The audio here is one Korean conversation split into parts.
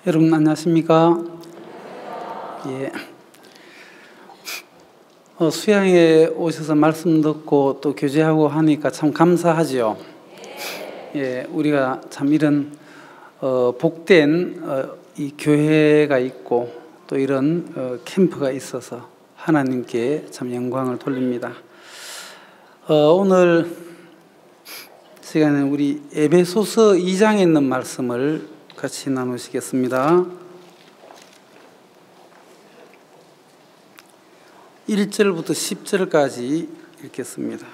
여러분 안녕하십니까? 예. 수양에 오셔서 말씀 듣고 또 교제하고 하니까 참 감사하죠. 예, 우리가 참 이런 복된 이 교회가 있고 또 이런 캠프가 있어서 하나님께 참 영광을 돌립니다. 오늘 시간에 우리 에베소서 2장에 있는 말씀을 같이 나누시겠습니다. 1절부터 10절까지 읽겠습니다.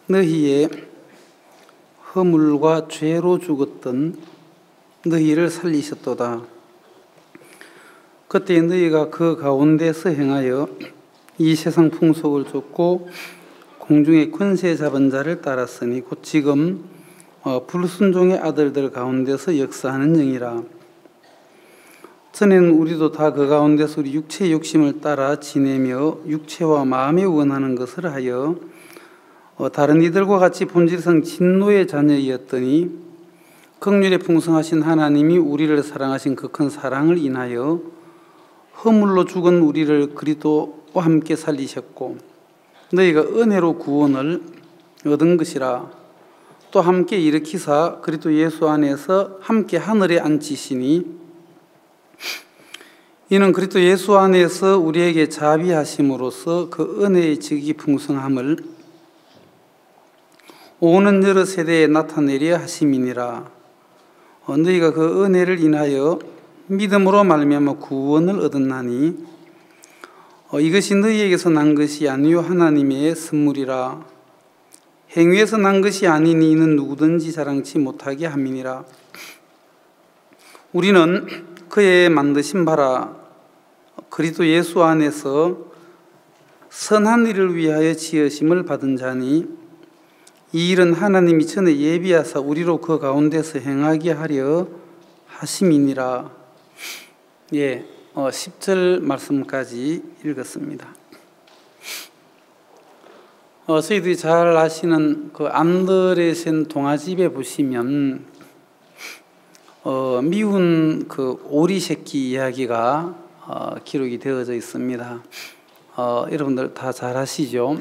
너희의 허물과 죄로 죽었던 너희를 살리셨도다. 그때 너희가 그 가운데서 행하여 이 세상 풍속을 쫓고 공중의 권세 잡은 자를 따랐으니 곧 지금 불순종의 아들들 가운데서 역사하는 영이라. 전에는 우리도 다 그 가운데서 우리 육체의 욕심을 따라 지내며 육체와 마음에 원하는 것을 하여 다른 이들과 같이 본질상 진노의 자녀이었더니 긍휼에 풍성하신 하나님이 우리를 사랑하신 그 큰 사랑을 인하여 허물로 죽은 우리를 그리스도와 함께 살리셨고 너희가 은혜로 구원을 얻은 것이라. 또 함께 일으키사 그리스도 예수 안에서 함께 하늘에 앉히시니 이는 그리스도 예수 안에서 우리에게 자비하심으로써 그 은혜의 지극히 풍성함을 오는 여러 세대에 나타내려 하심이니라. 너희가 그 은혜를 인하여 믿음으로 말미암아 구원을 얻었나니 이것이 너희에게서 난 것이 아니요 하나님의 선물이라. 행위에서 난 것이 아니니 이는 누구든지 자랑치 못하게 함이니라. 우리는 그의 만드신 바라 그리스도 예수 안에서 선한 일을 위하여 지으심을 받은 자니 이 일은 하나님이 전에 예비하사 우리로 그 가운데서 행하게 하려 하심이니라. 예, 10절 말씀까지 읽었습니다. 저희들이 잘 아시는 그 안드레센 동화집에 보시면 미운 그 오리 새끼 이야기가 기록이 되어져 있습니다. 여러분들 다 잘 아시죠?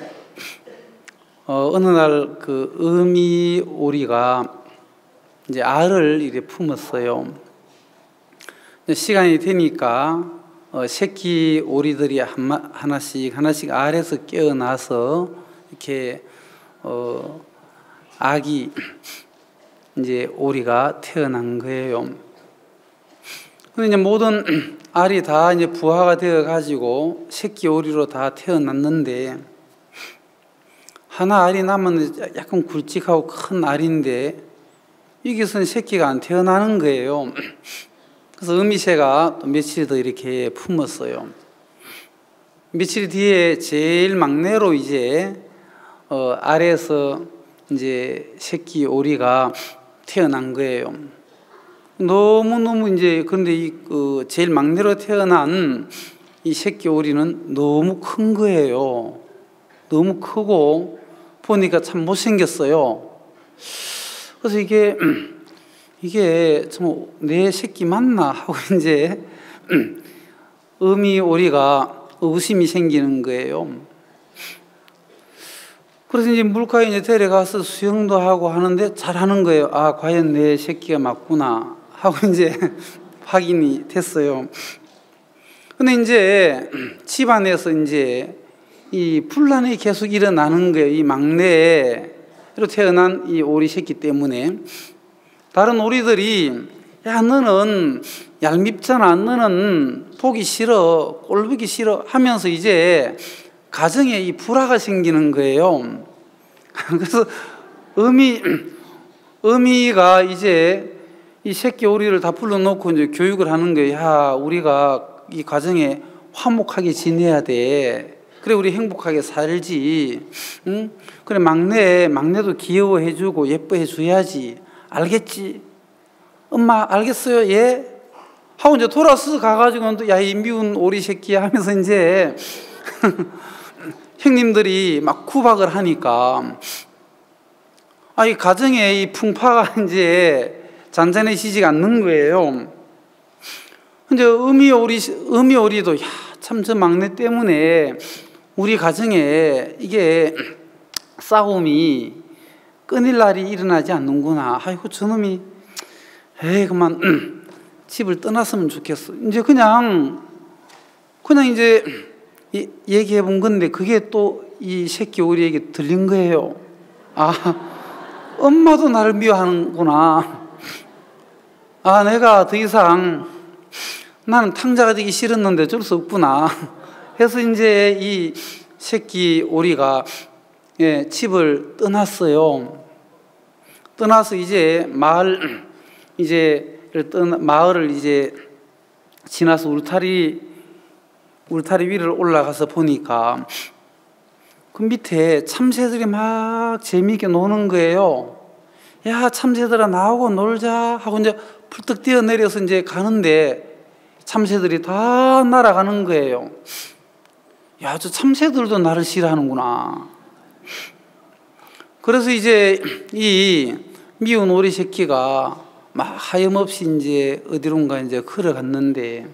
어느 날 그 어미 오리가 이제 알을 이렇게 품었어요. 시간이 되니까 새끼 오리들이 하나씩 알에서 깨어나서 이렇게 아기 이제 오리가 태어난 거예요. 근데 이제 모든 알이 다 이제 부화가 되어 가지고 새끼 오리로 다 태어났는데 하나 알이 남은 약간 굵직하고 큰 알인데 여기서는 새끼가 안 태어나는 거예요. 그래서 어미새가 또 며칠 더 이렇게 품었어요. 며칠 뒤에 제일 막내로 이제 알에서 이제 새끼 오리가 태어난 거예요. 너무너무 이제 그런데 이 제일 막내로 태어난 이 새끼 오리는 너무 큰 거예요. 너무 크고 보니까 참 못생겼어요. 그래서 이게 참 내 새끼 맞나 하고 이제 어미 오리가 의심이 생기는 거예요. 그래서 이제 물가에 이제 데려가서 수영도 하고 하는데 잘하는 거예요. 아, 과연 내 새끼가 맞구나 하고 이제 확인이 됐어요. 근데 이제 집안에서 이제 이 분란이 계속 일어나는 거예요. 이 막내로 태어난 이 오리 새끼 때문에 다른 오리들이 야, 너는 얄밉잖아, 너는 보기 싫어, 꼴보기 싫어 하면서 이제 가정에 이 불화가 생기는 거예요. 그래서 어미가 이제 이 새끼 오리를 다 불러놓고 이제 교육을 하는 거예요. 야, 우리가 이 가정에 화목하게 지내야 돼. 그래 우리 행복하게 살지. 응? 그래 막내도 귀여워해주고 예뻐해줘야지. 알겠지? 엄마 알겠어요, 예? 하고 이제 돌아서 가가지고는 또 야, 이 미운 오리 새끼 하면서 이제 형님들이 막 구박을 하니까 이 가정에 이 풍파가 이제 잔잔해지지가 않는 거예요. 근데 어미오리도 야, 참 저 막내 때문에 우리 가정에 이게 싸움이 끊일 날이 일어나지 않는구나. 아이고 저놈이 그만 집을 떠났으면 좋겠어. 이제 그냥 이제 얘기해 본 건데 그게 또 이 새끼 오리에게 들린 거예요. 엄마도 나를 미워하는구나. 내가 더 이상 나는 탕자가 되기 싫었는데 어쩔 수 없구나. 해서 이제 이 새끼 오리가 집을 떠났어요. 떠나서 이제 마을을 이제 지나서 울타리 위를 올라가서 보니까 그 밑에 참새들이 막 재미있게 노는 거예요. 야, 참새들아 나오고 놀자 하고 이제 풀떡 뛰어내려서 이제 가는데 참새들이 다 날아가는 거예요. 야, 저 참새들도 나를 싫어하는구나. 그래서 이제 이 미운 오리 새끼가 막 하염없이 이제 어디론가 이제 걸어갔는데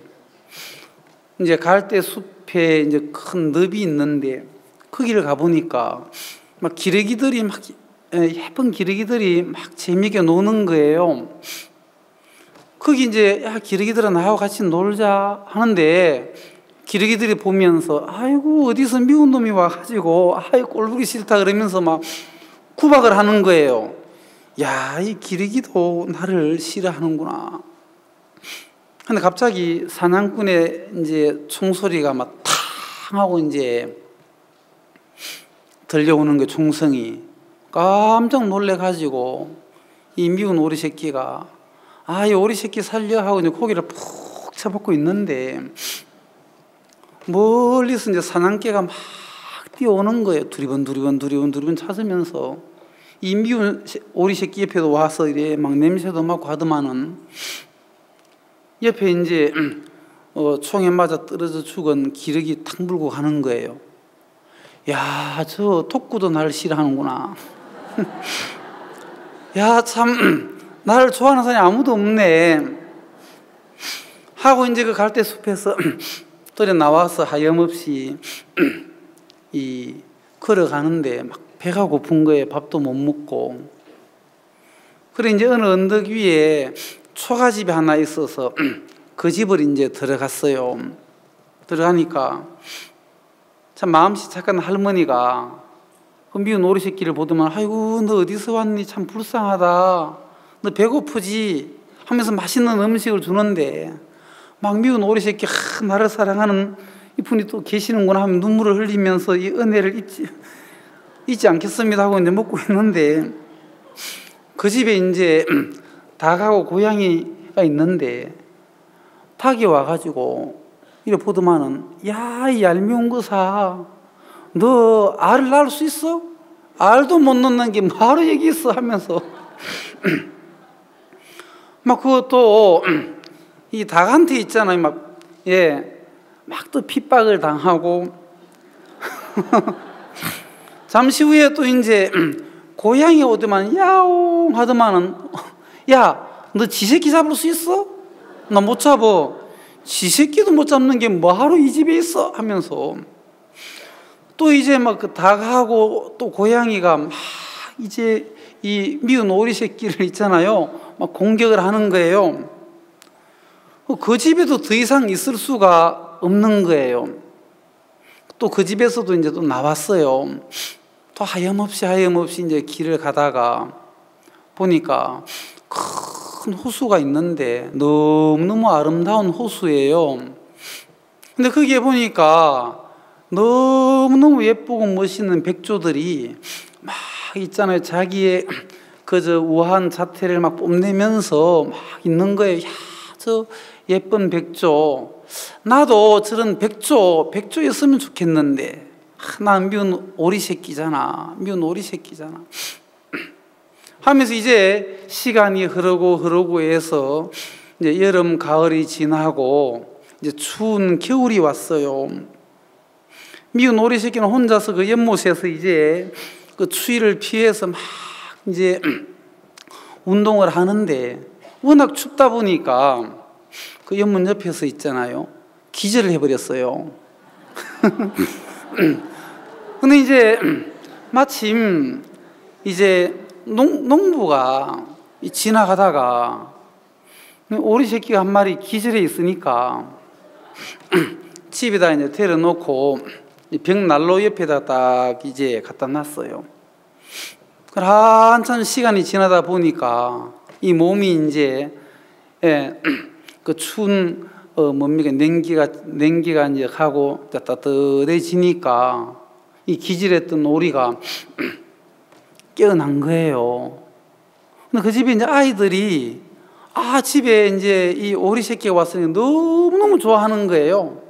이제 갈대 숲에 이제 큰 늪이 있는데 거기를 가보니까 막 기러기들이 막 예쁜 기러기들이 막 재미있게 노는 거예요. 거기 이제 야, 기러기들아 나하고 같이 놀자 하는데 기러기들이 보면서 아이고 어디서 미운 놈이 와가지고 꼴보기 싫다 그러면서 막 구박을 하는 거예요. 야, 이 기러기도 나를 싫어하는구나. 근데 갑자기 사냥꾼의 이제 총소리가 막 탕 하고 이제 들려오는 게 총성이 깜짝 놀래가지고 이 미운 오리 새끼가 이 오리 새끼 살려 하고 이제 고기를 푹 쳐박고 있는데 멀리서 이제 사냥개가 막 뛰어오는 거예요. 두리번 찾으면서 이 미운 오리 새끼 옆에도 와서 이래 막 냄새도 맡고 하더만은 옆에 이제 총에 맞아 떨어져 죽은 기러기 탁 물고 가는 거예요. 야, 저 독구도 나를 싫어하는구나. 야, 참 나를 좋아하는 사람이 아무도 없네 하고 이제 그 갈대 숲에서 떨어 나와서 하염없이 걸어가는데 막 배가 고픈 거예요. 밥도 못 먹고. 그래 이제 어느 언덕 위에 초가집이 하나 있어서 그 집을 이제 들어갔어요. 들어가니까 참 마음씨 착한 할머니가 그 미운 오리 새끼를 보더만 아이고 너 어디서 왔니? 참 불쌍하다. 너 배고프지? 하면서 맛있는 음식을 주는데 막 미운 오리 새끼 나를 사랑하는 이분이 또 계시는구나 하면 눈물을 흘리면서 이 은혜를 잊지 않겠습니다 하고 이제 먹고 있는데 그 집에 이제 닭하고 고양이가 있는데 닭이 와가지고 이래 보더만은 야, 이 얄미운 거사 너 알을 낳을 수 있어? 알도 못 낳는 게 뭐하러 여기 있어 하면서 막 그것도 이 닭한테 있잖아요. 막 또 핍박을 당하고 잠시 후에 또 이제 고양이 오더만 야옹 하더만은 야, 너 지 새끼 잡을 수 있어? 나 못 잡어. 지 새끼도 못 잡는 게 뭐하러 이 집에 있어? 하면서 또 이제 막 그 닭하고 또 고양이가 막 이제 이 미운 오리 새끼를 있잖아요. 막 공격을 하는 거예요. 그 집에도 더 이상 있을 수가 없는 거예요. 또 그 집에서도 이제 또 나왔어요. 또 하염없이 이제 길을 가다가 보니까 큰 호수가 있는데 너무너무 아름다운 호수예요. 근데 거기에 보니까 너무너무 예쁘고 멋있는 백조들이 막 있잖아요. 자기의 그저 우아한 자태를 막 뽐내면서 막 있는 거예요. 야, 저 예쁜 백조. 나도 저런 백조였으면 좋겠는데. 난 미운 오리 새끼잖아. 하면서 이제 시간이 흐르고 해서 이제 여름, 가을이 지나고 이제 추운 겨울이 왔어요. 미운 오리 새끼는 혼자서 그 연못에서 이제 그 추위를 피해서 막 이제 운동을 하는데 워낙 춥다 보니까 그 연못 옆에서 있잖아요. 기절을 해버렸어요. 근데 이제 마침 이제 농부가 지나가다가 오리 새끼가 한 마리 기절해 있으니까 집에다 이제 데려놓고 벽난로 옆에다 딱 이제 갖다 놨어요. 한참 시간이 지나다 보니까 이 몸이 이제 그 추운 뭡니까 냉기가 이제 하고 따뜻해지니까 이 기절했던 오리가 깨어난 거예요. 근데 그 집에 이제 아이들이 집에 이제 이 오리 새끼가 왔으니 너무너무 좋아하는 거예요.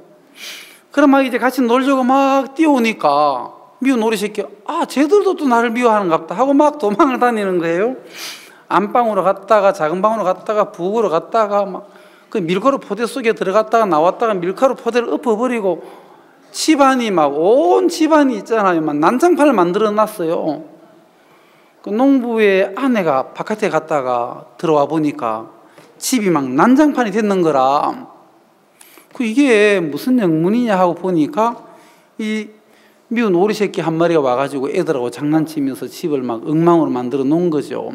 그럼 막 이제 같이 놀자고 막 뛰어오니까 미운 오리 새끼가 쟤들도 또 나를 미워하는가 보다 하고 막 도망을 다니는 거예요. 안방으로 갔다가 작은 방으로 갔다가 부엌으로 갔다가 막 그 밀가루 포대 속에 들어갔다가 나왔다가 밀가루 포대를 엎어버리고 집안이 막 온 집안이 있잖아요. 막 난장판을 만들어 놨어요. 그 농부의 아내가 바깥에 갔다가 들어와 보니까 집이 막 난장판이 됐는 거라. 이게 무슨 영문이냐 하고 보니까 이 미운 오리 새끼 한 마리가 와가지고 애들하고 장난치면서 집을 막 엉망으로 만들어 놓은 거죠.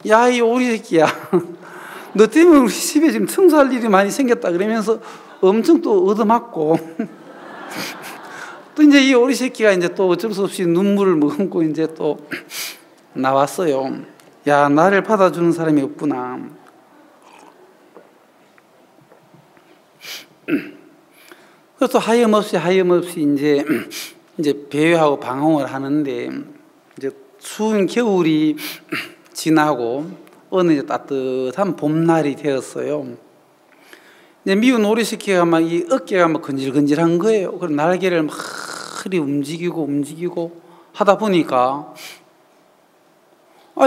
야, 이 오리 새끼야. 너 때문에 우리 집에 지금 청소할 일이 많이 생겼다. 그러면서 엄청 또 얻어맞고. 또 이제 이 오리 새끼가 이제 또 어쩔 수 없이 눈물을 머금고 이제 또 나왔어요. 야, 나를 받아주는 사람이 없구나. 그래서 하염없이 이제 배회하고 방황을 하는데 이제 추운 겨울이 지나고 어느 이제 따뜻한 봄날이 되었어요. 이제 미운 오리 새끼가 막 이 어깨가 막 근질근질한 거예요. 그래서 날개를 막 움직이고 하다 보니까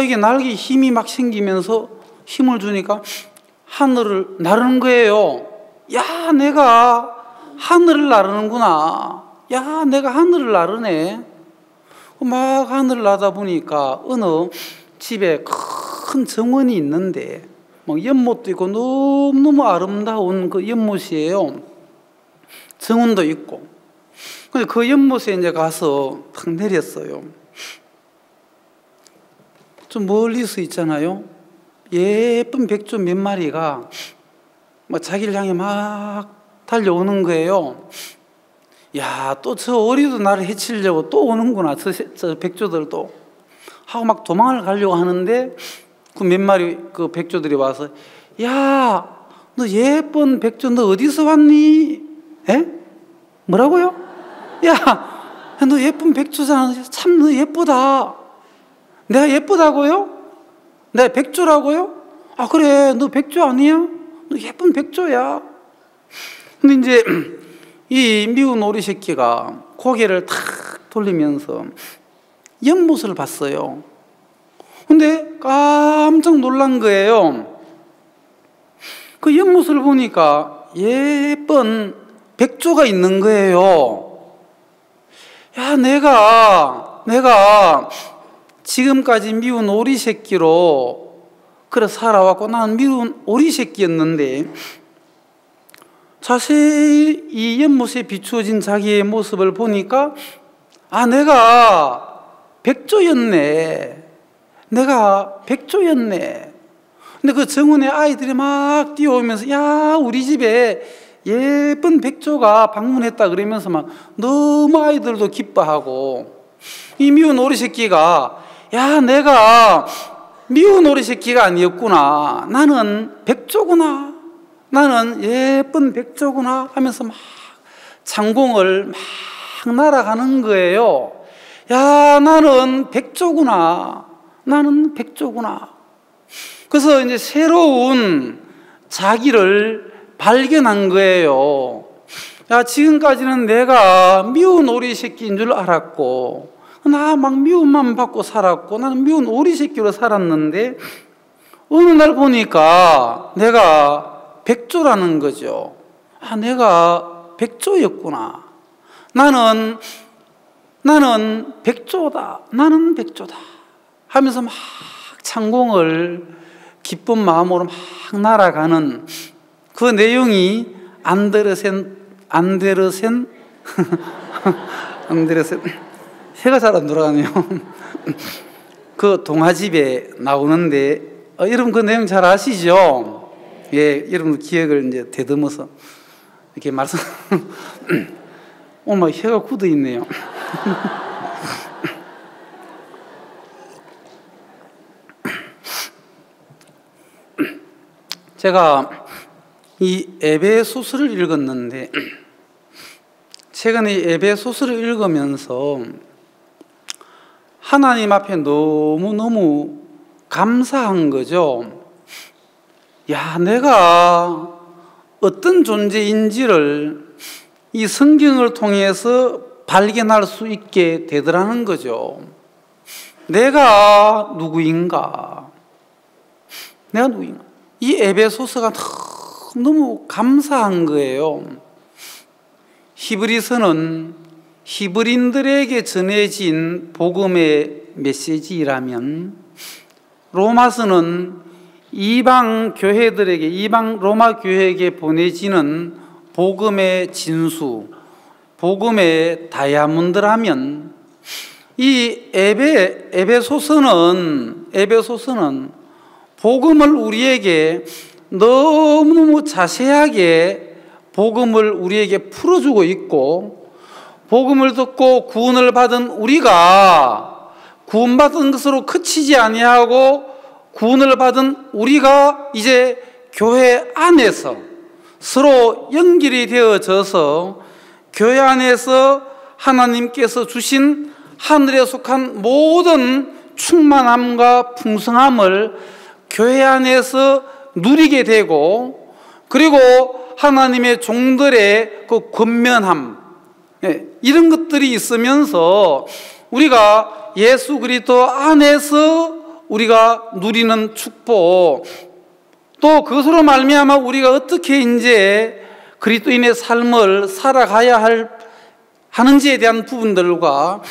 이게 날개 힘이 막 생기면서 힘을 주니까 하늘을 나르는 거예요. 야, 내가 하늘을 나르는구나. 야, 내가 하늘을 나르네. 막 하늘을 나다 보니까 어느 집에 큰 정원이 있는데 막 연못도 있고 너무너무 아름다운 그 연못이에요. 정원도 있고. 근데 그 연못에 이제 가서 탁 내렸어요. 좀 멀리서 있잖아요. 예쁜 백조 몇 마리가 막 자기를 향해 막 달려오는 거예요. 야, 또 저 오리도 나를 해치려고 또 오는구나. 저 백조들도 하고 막 도망을 가려고 하는데 그 몇 마리 그 백조들이 와서 야, 너 예쁜 백조 너 어디서 왔니? 에? 뭐라고요? 야, 너 예쁜 백조잖아. 참 너 예쁘다. 내가 예쁘다고요? 내가 백조라고요? 그래, 너 백조 아니야? 너 예쁜 백조야. 근데 이제 이 미운 오리 새끼가 고개를 탁 돌리면서 연못을 봤어요. 근데 깜짝 놀란 거예요. 그 연못을 보니까 예쁜 백조가 있는 거예요. 야, 내가 지금까지 미운 오리 새끼로 그래 살아왔고 나는 미운 오리 새끼였는데 자세히 이 연못에 비추어진 자기의 모습을 보니까 내가 백조였네. 근데 그 정원에 아이들이 막 뛰어오면서 야, 우리 집에 예쁜 백조가 방문했다 그러면서 막 너무 아이들도 기뻐하고 이 미운 오리 새끼가 야, 내가 미운 오리 새끼가 아니었구나. 나는 백조구나. 나는 예쁜 백조구나 하면서 막 창공을 막 날아가는 거예요. 야, 나는 백조구나. 그래서 이제 새로운 자기를 발견한 거예요. 야, 지금까지는 내가 미운 오리 새끼인 줄 알았고 나 막 미움만 받고 살았고 나는 미운 오리 새끼로 살았는데 어느 날 보니까 내가 백조라는 거죠. 아, 내가 백조였구나. 나는 백조다. 나는 백조다. 하면서 막 창공을 기쁜 마음으로 막 날아가는 그 내용이 안데르센 해가 잘 안 돌아가네요. 그 동화집에 나오는데 여러분 그 내용 잘 아시죠? 예, 여러분 기억을 이제 되듬어서 이렇게 말씀. 막 혀가 굳어 있네요. 제가 이 에베소서를 읽었는데 최근에 에베소서를 읽으면서 하나님 앞에 너무너무 감사한 거죠. 야, 내가 어떤 존재인지를 이 성경을 통해서 발견할 수 있게 되더라는 거죠. 내가 누구인가? 이 에베소서가 너무 감사한 거예요. 히브리서는 히브리인들에게 전해진 복음의 메시지라면 로마서는 이방 교회들에게, 이방 로마 교회에게 보내지는 복음의 진수, 복음의 다이아몬드라면 이 에베소서는 복음을 우리에게 너무너무 자세하게 복음을 우리에게 풀어주고 있고, 복음을 듣고 구원을 받은 우리가 구원받은 것으로 그치지 아니하고 구원을 받은 우리가 이제 교회 안에서 서로 연결이 되어져서 교회 안에서 하나님께서 주신 하늘에 속한 모든 충만함과 풍성함을 교회 안에서 누리게 되고, 그리고 하나님의 종들의 그 권면함, 이런 것들이 있으면서 우리가 예수 그리스도 안에서 우리가 누리는 축복, 또 그것으로 말미암아 우리가 어떻게 이제 그리스도인의 삶을 살아가야 하는지에 대한 부분들과,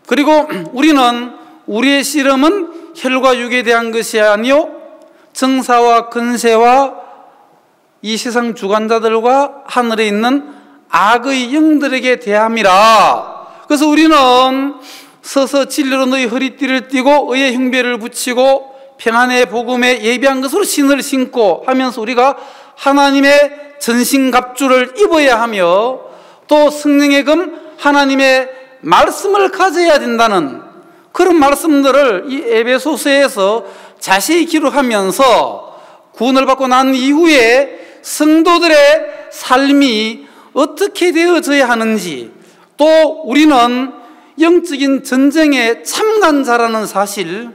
그리고 우리는 우리의 씨름은 혈과 육에 대한 것이 아니요 정사와 근세와 이 세상 주관자들과 하늘에 있는 악의 영들에게 대함이라. 그래서 우리는 서서 진리로 너희 허리띠를 띠고 의의 흉배를 붙이고 평안의 복음에 예비한 것으로 신을 신고 하면서 우리가 하나님의 전신갑주를 입어야 하며, 또 성령의 금 하나님의 말씀을 가져야 된다는 그런 말씀들을 이 에베소서에서 자세히 기록하면서 구원을 받고 난 이후에 성도들의 삶이 어떻게 되어져야 하는지, 또 우리는 영적인 전쟁의 참관자라는 사실,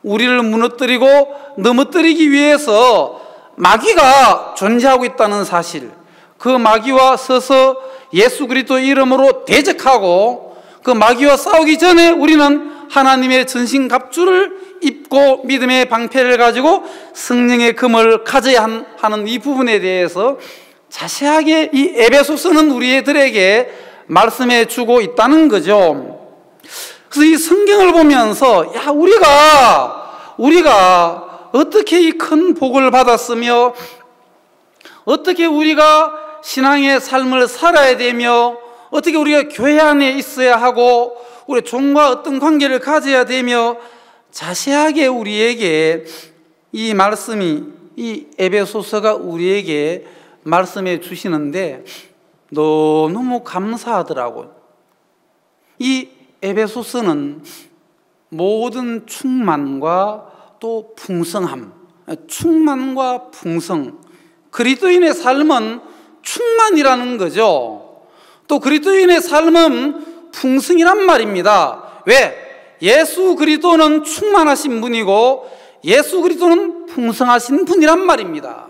우리를 무너뜨리고 넘어뜨리기 위해서 마귀가 존재하고 있다는 사실, 그 마귀와 서서 예수 그리스도 이름으로 대적하고 그 마귀와 싸우기 전에 우리는 하나님의 전신갑주를 입고 믿음의 방패를 가지고 성령의 금을 가져야 하는 이 부분에 대해서 자세하게 이 에베소서는 우리들에게 말씀해 주고 있다는 거죠. 그래서 이 성경을 보면서 야, 우리가 어떻게 이 큰 복을 받았으며 어떻게 우리가 신앙의 삶을 살아야 되며 어떻게 우리가 교회 안에 있어야 하고 우리 종과 어떤 관계를 가져야 되며 자세하게 우리에게 이 말씀이, 이 에베소서가 우리에게 말씀해 주시는데 너무 감사하더라고요. 이 에베소서는 모든 충만과 또 풍성함, 충만과 풍성, 그리스도인의 삶은 충만이라는 거죠. 또 그리스도인의 삶은 풍성이란 말입니다. 왜? 예수 그리스도는 충만하신 분이고 예수 그리스도는 풍성하신 분이란 말입니다.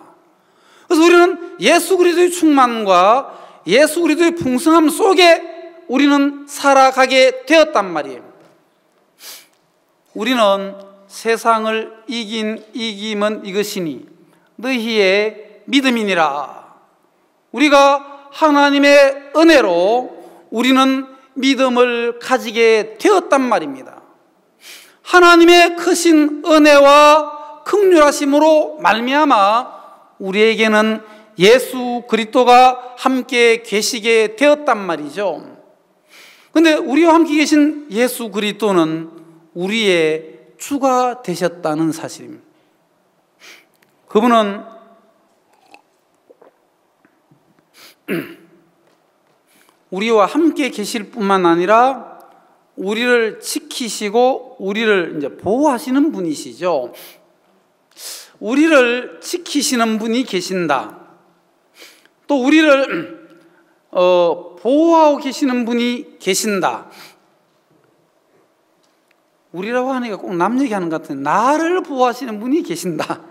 그래서 우리는 예수 그리스도의 충만과 예수 그리스도의 풍성함 속에 우리는 살아가게 되었단 말이에요. 우리는 세상을 이긴 이김은 이것이니 너희의 믿음이니라. 우리가 하나님의 은혜로 우리는 믿음을 가지게 되었단 말입니다. 하나님의 크신 은혜와 긍휼하심으로 말미암아 우리에게는 예수 그리스도가 함께 계시게 되었단 말이죠. 그런데 우리와 함께 계신 예수 그리스도는 우리의 주가 되셨다는 사실입니다. 그분은 우리와 함께 계실 뿐만 아니라 우리를 지키시고 우리를 이제 보호하시는 분이시죠. 우리를 지키시는 분이 계신다. 또 우리를 보호하고 계시는 분이 계신다. 우리라고 하니까 꼭 남 얘기하는 것 같은데 나를 보호하시는 분이 계신다.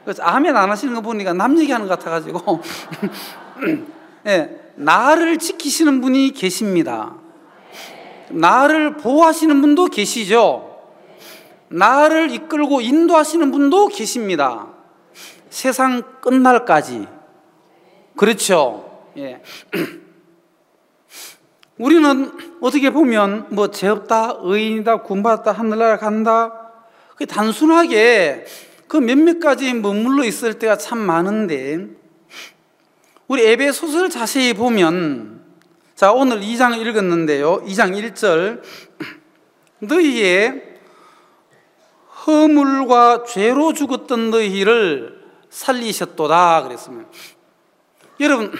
그래서 아멘 안 하시는 거 보니까 남 얘기하는 것 같아가지고 네, 나를 지키시는 분이 계십니다. 나를 보호하시는 분도 계시죠. 나를 이끌고 인도하시는 분도 계십니다. 세상 끝날까지. 그렇죠. 예. 우리는 어떻게 보면 뭐 죄 없다, 의인이다, 구원받았다, 하늘나라 간다, 그 단순하게 그 몇몇 가지 머물러 있을 때가 참 많은데, 우리 에베소서를 자세히 보면, 자 오늘 2장 읽었는데요, 2장 1절 너희의 허물과 죄로 죽었던 너희를 살리셨도다 그랬습니다. 여러분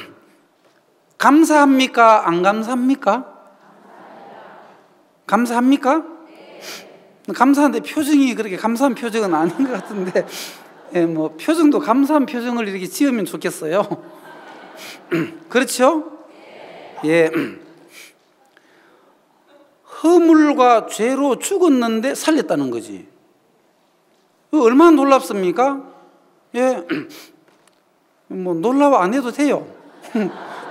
감사합니까? 안 감사합니까? 감사합니까? 감사한데 표정이 그렇게 감사한 표정은 아닌 것 같은데, 예, 뭐 표정도 감사한 표정을 이렇게 지으면 좋겠어요. 그렇죠? 예. 허물과 죄로 죽었는데 살렸다는 거지. 얼마나 놀랍습니까? 예. 뭐 놀라워 안 해도 돼요.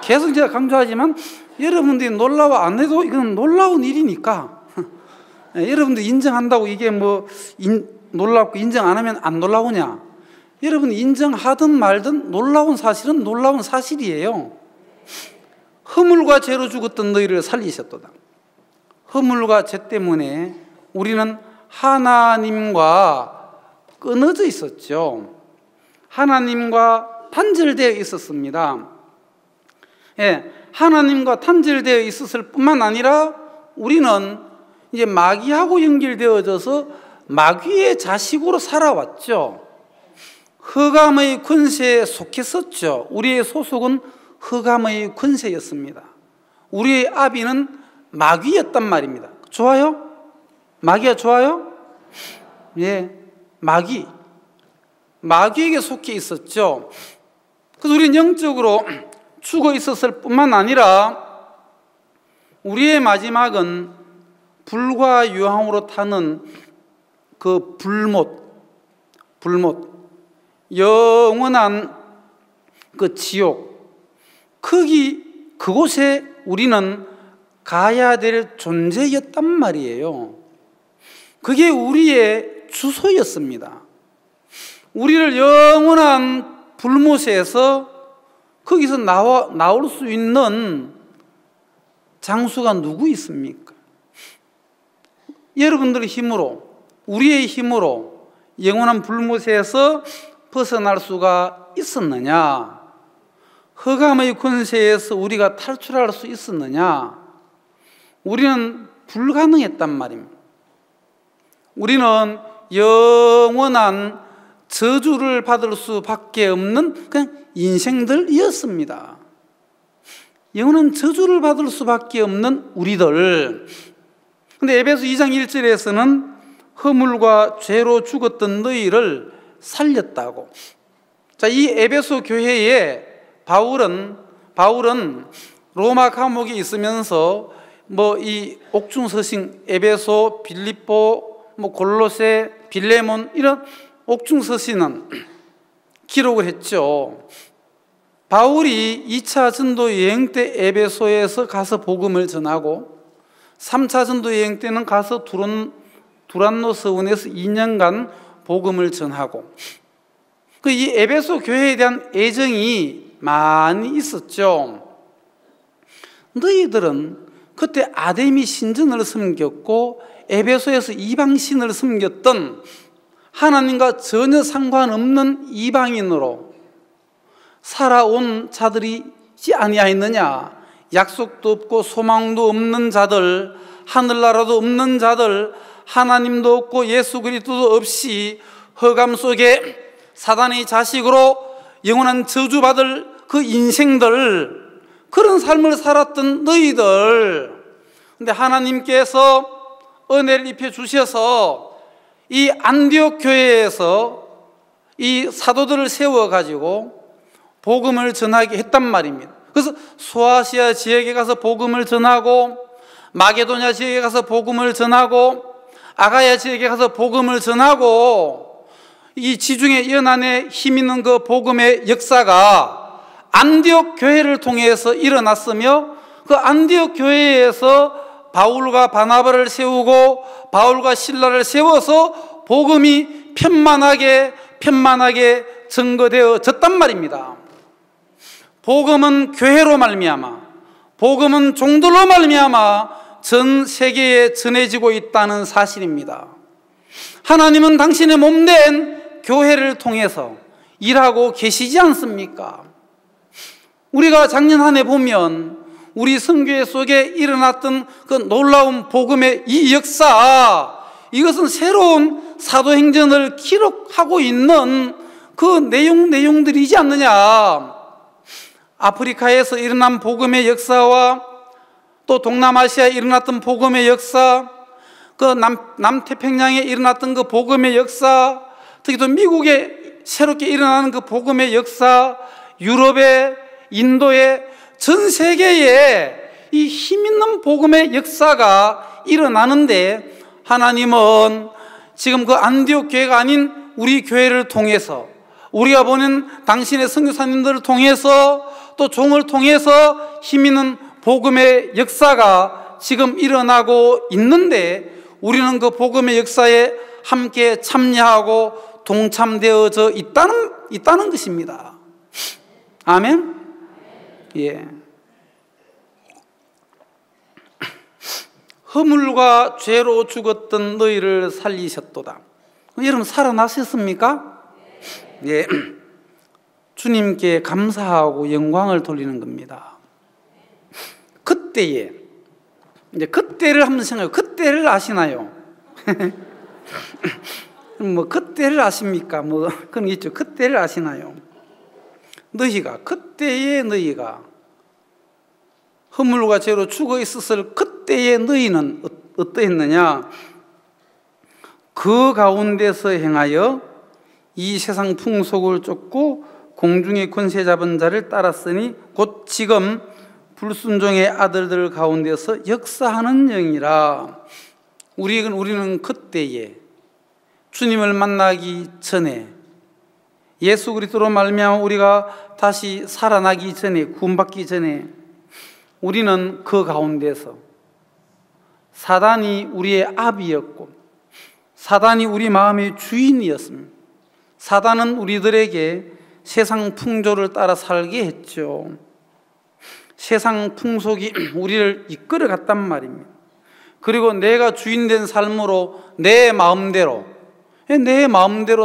계속 제가 강조하지만 여러분들이 놀라워 안 해도 이건 놀라운 일이니까. 여러분들 인정한다고 이게 뭐 놀랍고 인정 안 하면 안 놀라우냐? 여러분 인정하든 말든 놀라운 사실은 놀라운 사실이에요. 허물과 죄로 죽었던 너희를 살리셨도다. 허물과 죄 때문에 우리는 하나님과 끊어져 있었죠. 하나님과 단절되어 있었습니다. 예, 하나님과 단절되어 있었을 뿐만 아니라 우리는 이제 마귀하고 연결되어져서 마귀의 자식으로 살아왔죠. 흑암의 권세에 속했었죠. 우리의 소속은 흑암의 권세였습니다. 우리의 아비는 마귀였단 말입니다. 좋아요? 마귀가 좋아요? 예, 마귀에게 속해 있었죠. 그래서 우리는 영적으로 죽어 있었을 뿐만 아니라 우리의 마지막은 불과 유황으로 타는 그 불못, 영원한 그 지옥, 그곳에 우리는 가야 될 존재였단 말이에요. 그게 우리의 주소였습니다. 우리를 영원한 불못에서 거기서 나올 수 있는 장수가 누구 있습니까? 여러분들의 힘으로, 우리의 힘으로 영원한 불못에서 벗어날 수가 있었느냐? 흑암의 권세에서 우리가 탈출할 수 있었느냐? 우리는 불가능했단 말입니다. 우리는 영원한 저주를 받을 수밖에 없는 그냥 인생들이었습니다. 영원한 저주를 받을 수밖에 없는 우리들. 근데 에베소 2장 1절에서는 허물과 죄로 죽었던 너희를 살렸다고. 자, 이 에베소 교회에 바울은 로마 감옥에 있으면서 뭐 이 옥중서신 에베소, 빌립보, 뭐 골로새, 빌레몬 이런 옥중서신은 기록을 했죠. 바울이 2차 전도 여행 때 에베소에서 가서 복음을 전하고 3차 전도 여행 때는 가서 두론 두란노 서원에서 2년간 복음을 전하고, 이 에베소 교회에 대한 애정이 많이 있었죠. 너희들은 그때 아데미 신전을 섬겼고 에베소에서 이방신을 섬겼던 하나님과 전혀 상관없는 이방인으로 살아온 자들이지 아니하였느냐. 약속도 없고 소망도 없는 자들, 하늘나라도 없는 자들, 하나님도 없고 예수 그리스도도 없이 흑암 속에 사단의 자식으로 영원한 저주받을 그 인생들, 그런 삶을 살았던 너희들. 근데 하나님께서 은혜를 입혀 주셔서 이 안디옥 교회에서 이 사도들을 세워가지고 복음을 전하게 했단 말입니다. 그래서 소아시아 지역에 가서 복음을 전하고, 마게도냐 지역에 가서 복음을 전하고, 아가야 지역에 가서 복음을 전하고, 이 지중해 연안에 힘 있는 그 복음의 역사가 안디옥 교회를 통해서 일어났으며, 그 안디옥 교회에서 바울과 바나바를 세우고 바울과 실라를 세워서 복음이 편만하게 증거되어졌단 말입니다. 복음은 교회로 말미암아, 복음은 종들로 말미암아 전 세계에 전해지고 있다는 사실입니다. 하나님은 당신의 몸된 교회를 통해서 일하고 계시지 않습니까? 우리가 작년 한 해 보면 우리 선교회 속에 일어났던 그 놀라운 복음의 이 역사, 이것은 새로운 사도행전을 기록하고 있는 그 내용들이지 않느냐. 아프리카에서 일어난 복음의 역사와 또 동남아시아에 일어났던 복음의 역사, 그 남태평양에 일어났던 그 복음의 역사, 특히 또 미국에 새롭게 일어나는 그 복음의 역사, 유럽에, 인도에, 전 세계에 이 힘있는 복음의 역사가 일어나는데, 하나님은 지금 그 안디옥 교회가 아닌 우리 교회를 통해서, 우리가 보는 당신의 선교사님들을 통해서, 또 종을 통해서 힘있는 복음의 역사가 지금 일어나고 있는데, 우리는 그 복음의 역사에 함께 참여하고 동참되어져 있다는 것입니다. 아멘? 예. 허물과 죄로 죽었던 너희를 살리셨도다. 여러분 살아나셨습니까? 예. 주님께 감사하고 영광을 돌리는 겁니다. 그때에, 이제 그때를 한번 생각해요. 그때를 아시나요? 뭐 그때를 아십니까? 뭐 그런 게 있죠. 그때를 아시나요? 너희가, 그때의 너희가 허물과 죄로 죽어 있었을 그때의 너희는 어떠했느냐? 그 가운데서 행하여 이 세상 풍속을 쫓고 공중의 권세 잡은 자를 따랐으니 곧 지금 불순종의 아들들 가운데서 역사하는 영이라. 우리는 그때에 주님을 만나기 전에, 예수 그리스도로 말미암아 우리가 다시 살아나기 전에, 구원받기 전에 우리는 그 가운데서 사단이 우리의 압이었고 사단이 우리 마음의 주인이었습니다. 사단은 우리들에게 세상 풍조를 따라 살게 했죠. 세상 풍속이 우리를 이끌어 갔단 말입니다. 그리고 내가 주인된 삶으로 내 마음대로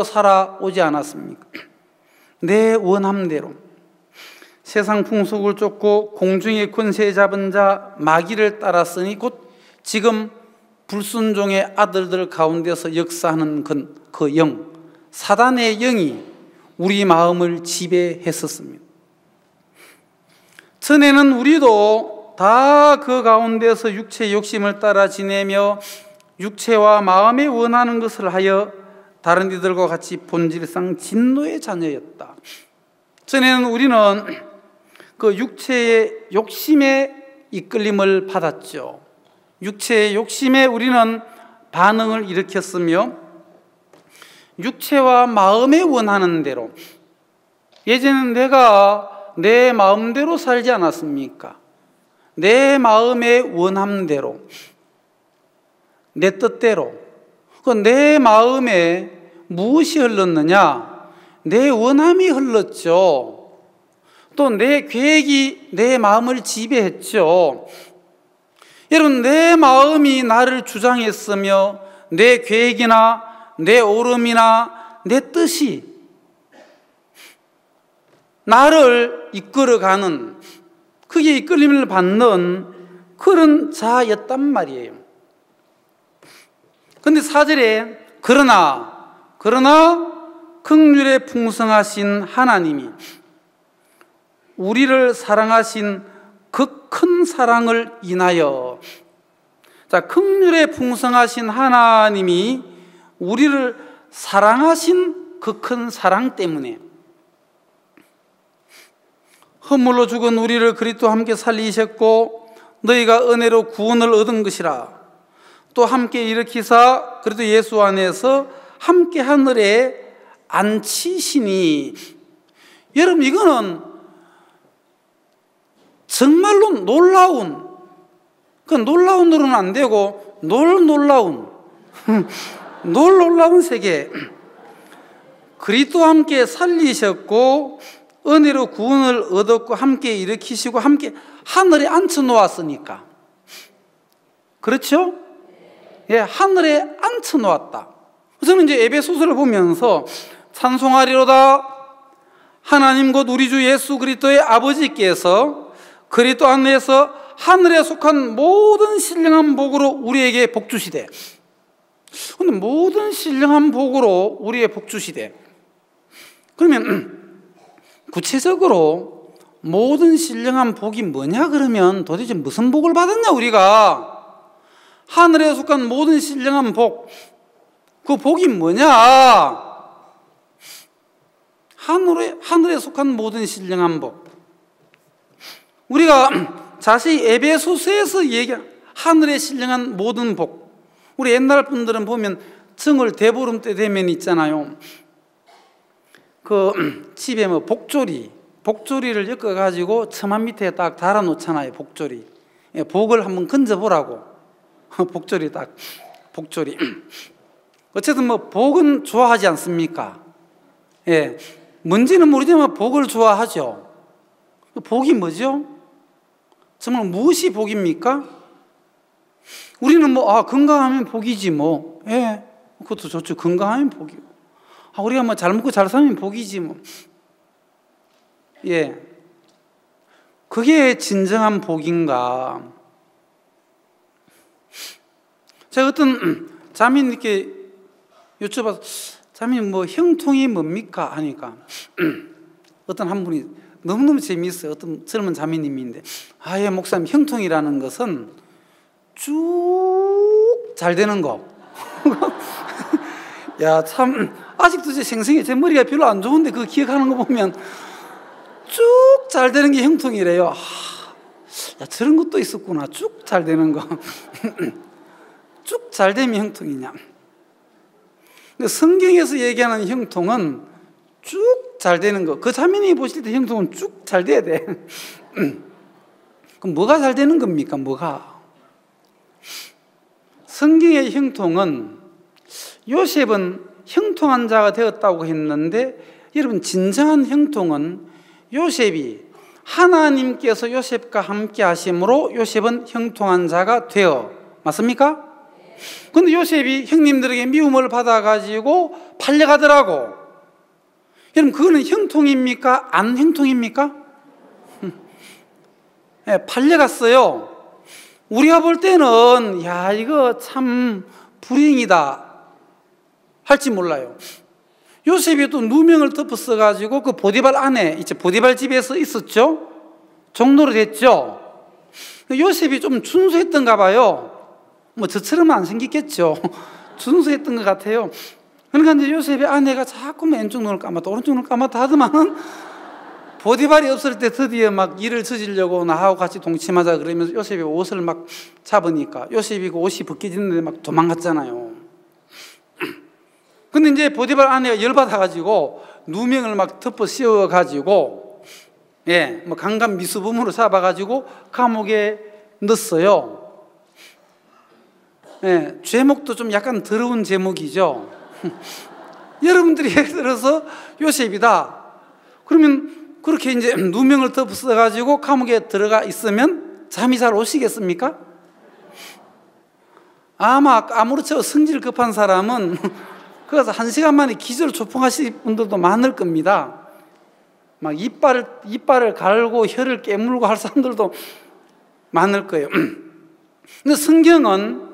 살아오지 않았습니까? 내 원함대로 세상 풍속을 쫓고 공중의 권세 잡은 자 마귀를 따랐으니 곧 지금 불순종의 아들들 가운데서 역사하는 그 영, 사단의 영이 우리 마음을 지배했었습니다. 전에는 우리도 다 그 가운데서 육체의 욕심을 따라 지내며 육체와 마음에 원하는 것을 하여 다른 이들과 같이 본질상 진노의 자녀였다. 전에는 우리는 그 육체의 욕심에 이끌림을 받았죠. 육체의 욕심에 우리는 반응을 일으켰으며 육체와 마음에 원하는 대로, 예전에는 내가 내 마음대로 살지 않았습니까? 내 마음의 원함대로, 내 뜻대로, 내 마음에 무엇이 흘렀느냐? 내 원함이 흘렀죠. 또 내 계획이 내 마음을 지배했죠. 여러분, 내 마음이 나를 주장했으며 내 계획이나 내 오름이나 내 뜻이 나를 이끌어가는, 그게 이끌림을 받는 그런 자였단 말이에요. 그런데 4절에 그러나 긍휼에 풍성하신 하나님이 우리를 사랑하신 그 큰 사랑을 인하여, 자, 긍휼에 풍성하신 하나님이 우리를 사랑하신 그 큰 사랑 때문에 허물로 죽은 우리를 그리스도와 함께 살리셨고 너희가 은혜로 구원을 얻은 것이라. 또 함께 일으키사 그리스도 예수 안에서 함께 하늘에 앉히시니. 여러분, 이거는 정말로 놀라운, 그 놀라운으로는 안 되고 놀라운 세계. 그리스도와 함께 살리셨고 은혜로 구원을 얻었고 함께 일으키시고 함께 하늘에 앉혀놓았으니까. 그렇죠? 예, 하늘에 앉혀놓았다. 저는 이제 에베소서를 보면서 찬송하리로다 하나님 곧 우리 주 예수 그리스도의 아버지께서 그리스도 안에서 하늘에 속한 모든 신령한 복으로 우리에게 복 주시되. 근데 모든 신령한 복으로 우리의 복 주시되. 그러면 구체적으로 모든 신령한 복이 뭐냐 그러면 도대체 무슨 복을 받았냐 우리가? 하늘에 속한 모든 신령한 복, 그 복이 뭐냐? 하늘에 속한 모든 신령한 복. 우리가 자세히 에베소서에서 얘기한 하늘에 신령한 모든 복. 우리 옛날 분들은 보면 정월 대보름 때 되면 있잖아요. 그 집에 뭐 복조리를 엮어가지고 처마 밑에 딱 달아놓잖아요. 복조리. 예, 복을 한번 건져보라고. 복조리. 어쨌든 뭐 복은 좋아하지 않습니까? 예, 뭔지는 모르지만 복을 좋아하죠. 복이 뭐죠? 정말 무엇이 복입니까? 우리는 뭐 건강하면 복이지 뭐. 예, 그것도 좋죠. 건강하면 복이고. 우리가 뭐 잘 먹고 잘 살면 복이지 뭐. 예, 그게 진정한 복인가? 제가 어떤 자매님께 여쭤봐서 자매님 뭐 형통이 뭡니까? 하니까 어떤 한 분이 너무너무 재미있어요. 어떤 젊은 자매님인데 예, 목사님 형통이라는 것은 쭉 잘 되는 거. 야, 참 아직도 제 생생해. 제 머리가 별로 안 좋은데 그거 기억하는 거 보면 쭉 잘 되는 게 형통이래요. 야, 저런 것도 있었구나. 쭉 잘 되는 거. 쭉 잘 되면 형통이냐. 근데 성경에서 얘기하는 형통은 쭉 잘 되는 거. 그 자매님이 보실 때 형통은 쭉 잘 돼야 돼. 그럼 뭐가 잘 되는 겁니까? 뭐가? 성경의 형통은 요셉은 형통한 자가 되었다고 했는데 여러분 진정한 형통은 요셉이 하나님께서 요셉과 함께 하심으로 요셉은 형통한 자가 되어 맞습니까? 그런데 요셉이 형님들에게 미움을 받아가지고 팔려가더라고. 여러분 그거는 형통입니까? 안 형통입니까? 네, 팔려갔어요. 우리가 볼 때는 야 이거 참 불행이다 할지 몰라요. 요셉이 또 누명을 덮어써가지고 그 보디발 안에 이제 보디발 집에서 있었죠. 종로로 됐죠. 요셉이 좀 준수했던가 봐요. 뭐 저처럼은 안 생겼겠죠. 준수했던 것 같아요. 그러니까 이제 요셉의 아내가 자꾸 왼쪽 눈을 감았다 오른쪽 눈을 감았다 하더만은 보디발이 없을 때 드디어 막 일을 저지려고 나하고 같이 동침하자 그러면서 요셉이 옷을 막 잡으니까 요셉이 그 옷이 벗겨지는데 막 도망갔잖아요. 근데 이제 보디발 아내가 열받아가지고 누명을 막 덮어 씌워가지고 예, 뭐 강간 미수범으로 잡아가지고 감옥에 넣었어요. 예, 제목도 좀 약간 더러운 제목이죠. 여러분들이 예를 들어서 요셉이다. 그러면 그렇게 이제 누명을 덮어가지고 감옥에 들어가 있으면 잠이 잘 오시겠습니까? 아마 아무렇지 않게 성질 급한 사람은 그래서 1시간 만에 기절 초풍하실 분들도 많을 겁니다. 막 이빨을 갈고 혀를 깨물고 할 사람들도 많을 거예요. 근데 성경은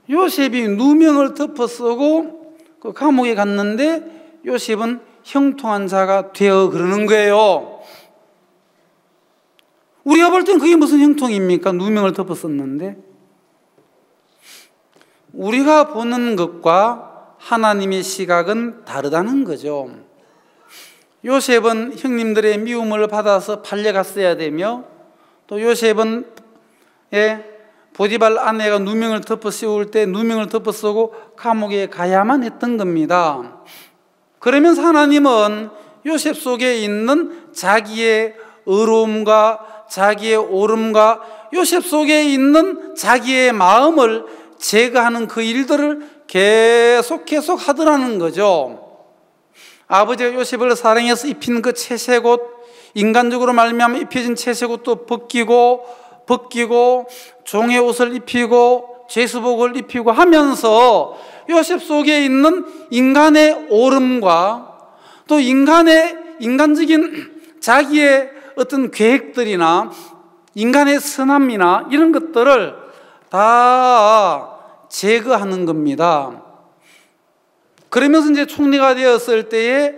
요셉이 누명을 덮어 쓰고 그 감옥에 갔는데 요셉은 형통한 자가 되어 그러는 거예요. 우리가 볼 땐 그게 무슨 형통입니까? 누명을 덮어 썼는데. 우리가 보는 것과 하나님의 시각은 다르다는 거죠. 요셉은 형님들의 미움을 받아서 팔려갔어야 되며, 또 요셉은 보디발 아내가 누명을 덮어 씌울 때 누명을 덮어 쓰고 감옥에 가야만 했던 겁니다. 그러면서 하나님은 요셉 속에 있는 자기의 의로움과 자기의 옳음과 요셉 속에 있는 자기의 마음을 제거하는 그 일들을 계속 하더라는 거죠. 아버지가 요셉을 사랑해서 입힌 그 채색옷, 인간적으로 말미암아 입혀진 채색옷도 벗기고 종의 옷을 입히고 죄수복을 입히고 하면서 요셉 속에 있는 인간의 옳음과 또 인간적인 자기의 어떤 계획들이나 인간의 선함이나 이런 것들을 다 제거하는 겁니다. 그러면서 이제 총리가 되었을 때에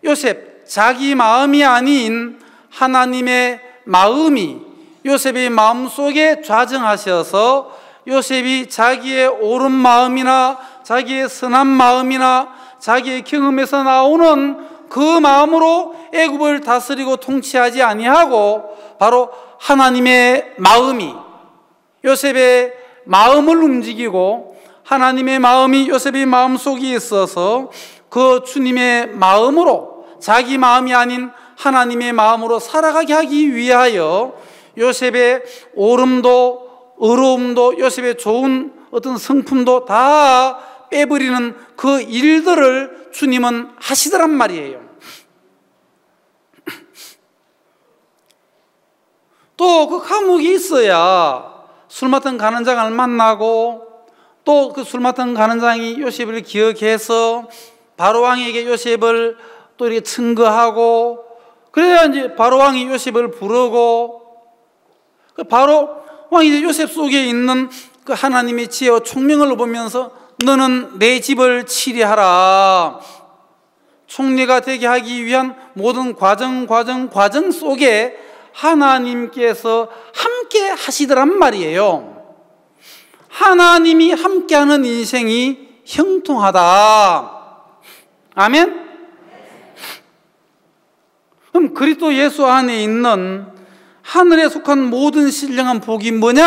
요셉, 자기 마음이 아닌 하나님의 마음이 요셉의 마음속에 좌정하셔서 요셉이 자기의 옳은 마음이나 자기의 선한 마음이나 자기의 경험에서 나오는 그 마음으로 애굽을 다스리고 통치하지 아니하고 바로 하나님의 마음이 요셉의 마음을 움직이고 하나님의 마음이 요셉의 마음속에 있어서 그 주님의 마음으로 자기 마음이 아닌 하나님의 마음으로 살아가게 하기 위하여 요셉의 옳음도 의로움도 요셉의 좋은 어떤 성품도 다 빼버리는 그 일들을 주님은 하시더란 말이에요. 또 그 감옥이 있어야 술 맡은 간원장을 만나고 또 그 술 맡은 간원장이 요셉을 기억해서 바로왕에게 요셉을 또 이렇게 증거하고 그래야 이제 바로왕이 요셉을 부르고 그 바로왕이 이제 요셉 속에 있는 그 하나님의 지혜와 총명을 보면서 너는 내 집을 치리하라. 총리가 되게 하기 위한 모든 과정 속에 하나님께서 함께 하시더란 말이에요. 하나님이 함께하는 인생이 형통하다. 아멘? 그럼 그리스도 예수 안에 있는 하늘에 속한 모든 신령한 복이 뭐냐?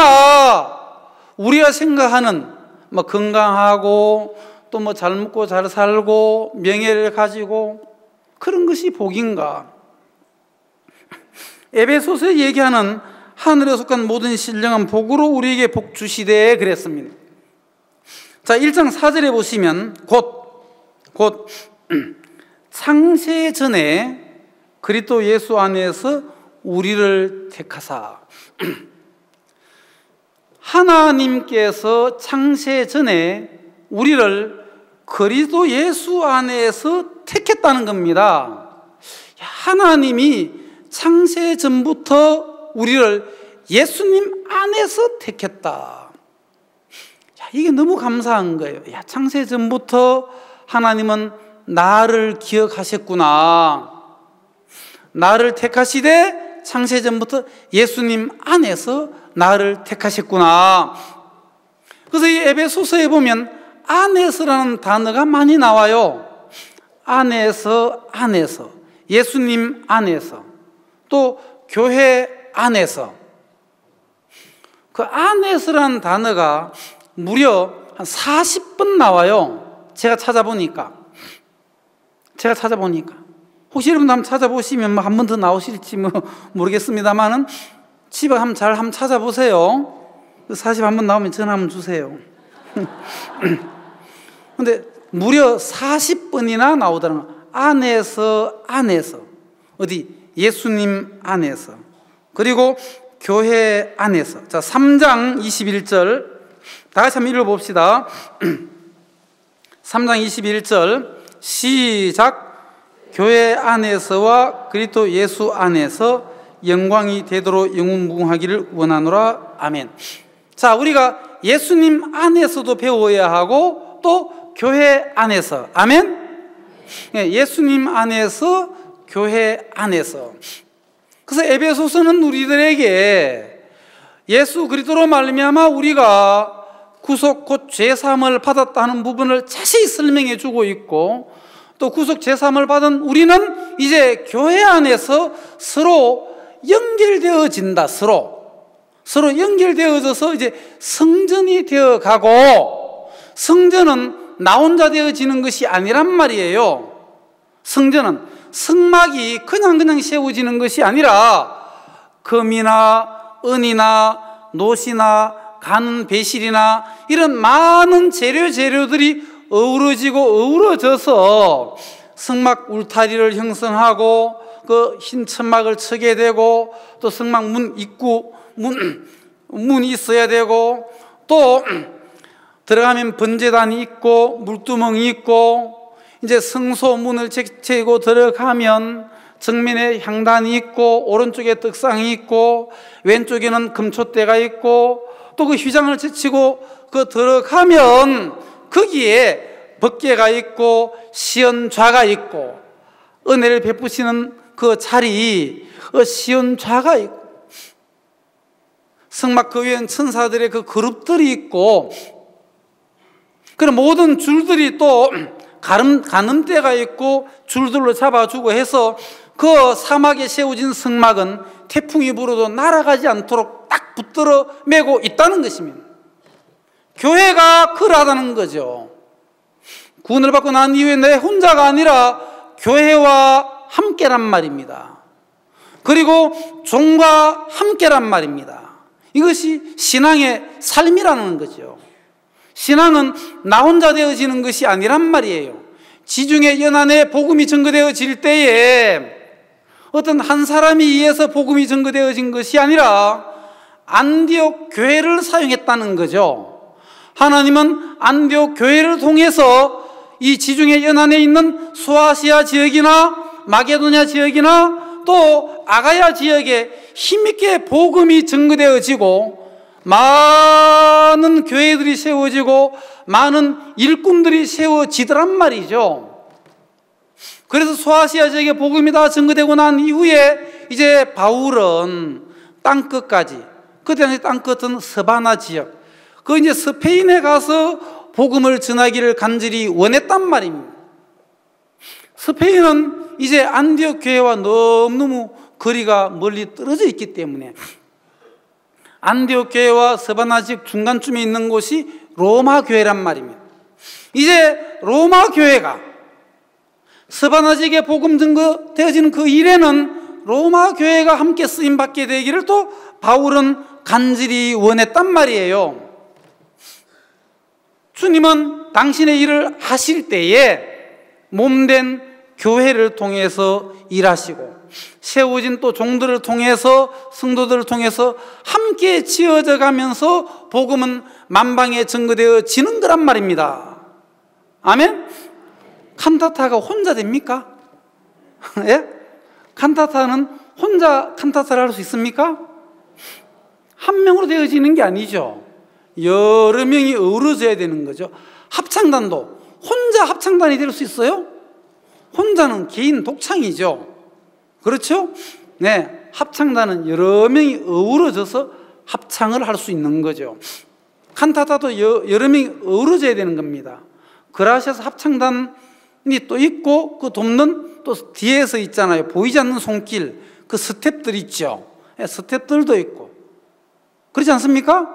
우리가 생각하는 뭐 건강하고 또 뭐 잘 먹고 잘 살고 명예를 가지고 그런 것이 복인가? 에베소서에 얘기하는 하늘에 속한 모든 신령한 복으로 우리에게 복 주시되 그랬습니다. 자, 1장 4절에 보시면 곧 창세 전에 그리스도 예수 안에서 우리를 택하사 하나님께서 창세 전에 우리를 그리스도 예수 안에서 택했다는 겁니다. 하나님이 창세 전부터 우리를 예수님 안에서 택했다. 이게 너무 감사한 거예요. 창세 전부터 하나님은 나를 기억하셨구나. 나를 택하시되 창세 전부터 예수님 안에서 나를 택하셨구나. 그래서 이 에베소서에 보면 안에서라는 단어가 많이 나와요. 안에서 예수님 안에서 또 교회 안에서 그 안에서라는 단어가 무려 한 40번 나와요. 제가 찾아보니까 혹시 여러분도 한번 찾아보시면 뭐 한 번 더 나오실지 모르겠습니다만은 집에 한번 잘 찾아보세요. 40 한번 나오면 전화 한번 주세요. 근데 무려 40번이나 나오더라는 거예요. 안에서. 어디? 예수님 안에서. 그리고 교회 안에서. 자, 3장 21절. 다 같이 한번 읽어봅시다. 3장 21절. 시작. 교회 안에서와 그리스도 예수 안에서 영광이 되도록 영원무궁하기를 원하노라. 아멘. 자, 우리가 예수님 안에서도 배워야 하고 또 교회 안에서. 아멘. 예수님 안에서, 교회 안에서. 그래서 에베소서는 우리들에게 예수 그리스도로 말미암아 우리가 구속 곧 죄사함을 받았다는 부분을 자세히 설명해 주고 있고, 또 구속 죄사함을 받은 우리는 이제 교회 안에서 서로 연결되어진다. 서로 연결되어져서 이제 성전이 되어가고, 성전은 나 혼자 되어지는 것이 아니란 말이에요. 성전은 성막이 그냥 세워지는 것이 아니라 금이나 은이나 놋이나 간 배실이나 이런 많은 재료들이 어우러져서 성막 울타리를 형성하고 그 흰 천막을 쳐게 되고, 또 성막 문이 있어야 되고, 또 들어가면 번제단이 있고 물두멍이 있고, 이제 성소 문을 제치고 들어가면 정면에 향단이 있고 오른쪽에 떡상이 있고 왼쪽에는 금촛대가 있고, 또 그 휘장을 제치고 그 들어가면 거기에 법궤가 있고 시언좌가 있고, 은혜를 베푸시는 그 자리 시언좌가 있고, 성막 그 위엔 천사들의 그 그룹들이 있고, 그런 모든 줄들이 또 가늠대가 있고 줄들로 잡아주고 해서 그 사막에 세워진 성막은 태풍이 불어도 날아가지 않도록 딱 붙들어 매고 있다는 것입니다. 교회가 그러하다는 거죠. 구원을 받고 난 이후에 내 혼자가 아니라 교회와 함께란 말입니다. 그리고 종과 함께란 말입니다. 이것이 신앙의 삶이라는 거죠. 신앙은 나 혼자 되어지는 것이 아니란 말이에요. 지중해 연안에 복음이 전거되어질 때에 어떤 한 사람이 의해서 복음이 전거되어진 것이 아니라 안디옥 교회를 사용했다는 거죠. 하나님은 안디옥 교회를 통해서 이 지중해 연안에 있는 소아시아 지역이나 마게도냐 지역이나 또 아가야 지역에 힘있게 복음이 전거되어지고 많은 교회들이 세워지고 많은 일꾼들이 세워지더란 말이죠. 그래서 소아시아 지역에 복음이 다 전거되고 난 이후에 이제 바울은 땅끝까지, 그때 당시 땅끝은 서바나 지역, 그 이제 스페인에 가서 복음을 전하기를 간절히 원했단 말입니다. 스페인은 이제 안디옥 교회와 너무너무 거리가 멀리 떨어져 있기 때문에 안디옥 교회와 서바나 지역 중간쯤에 있는 곳이 로마 교회란 말입니다. 이제 로마 교회가 서바나 지역에 복음 전거되어지는 그 일에는 로마 교회가 함께 쓰임 받게 되기를 또 바울은 간절히 원했단 말이에요. 주님은 당신의 일을 하실 때에 몸된 교회를 통해서 일하시고 세워진 또 종들을 통해서 성도들을 통해서 함께 지어져 가면서 복음은 만방에 전거되어지는 거란 말입니다. 아멘? 칸타타가 혼자 됩니까? 예? 칸타타는 혼자 칸타타를 할 수 있습니까? 한 명으로 되어지는 게 아니죠. 여러 명이 어우러져야 되는 거죠. 합창단도 혼자 합창단이 될 수 있어요? 혼자는 개인 독창이죠. 그렇죠? 네, 합창단은 여러 명이 어우러져서 합창을 할 수 있는 거죠. 칸타타도 여러 명이 어우러져야 되는 겁니다. 그라시아스 합창단이 또 있고 그 돕는 또 뒤에서 있잖아요. 보이지 않는 손길, 그 스텝들 있죠. 예, 스텝들도 있고 그렇지 않습니까?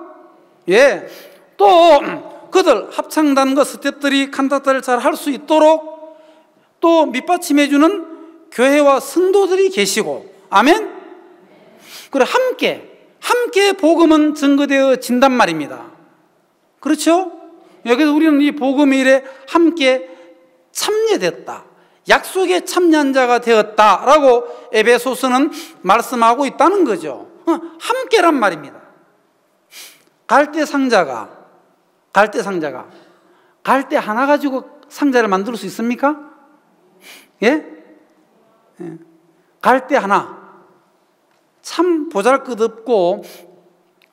예, 또 그들 합창단과 스텝들이 칸타타를 잘 할 수 있도록 또 밑받침해주는 교회와 성도들이 계시고, 아멘? 그리고 함께 복음은 전거되어진단 말입니다. 그렇죠? 그래서 우리는 이 복음의 일에 함께 참여됐다, 약속에 참여한 자가 되었다라고 에베소서는 말씀하고 있다는 거죠. 함께란 말입니다. 갈대 상자가 갈대 하나 가지고 상자를 만들 수 있습니까? 예? 갈대 하나 참 보잘것없고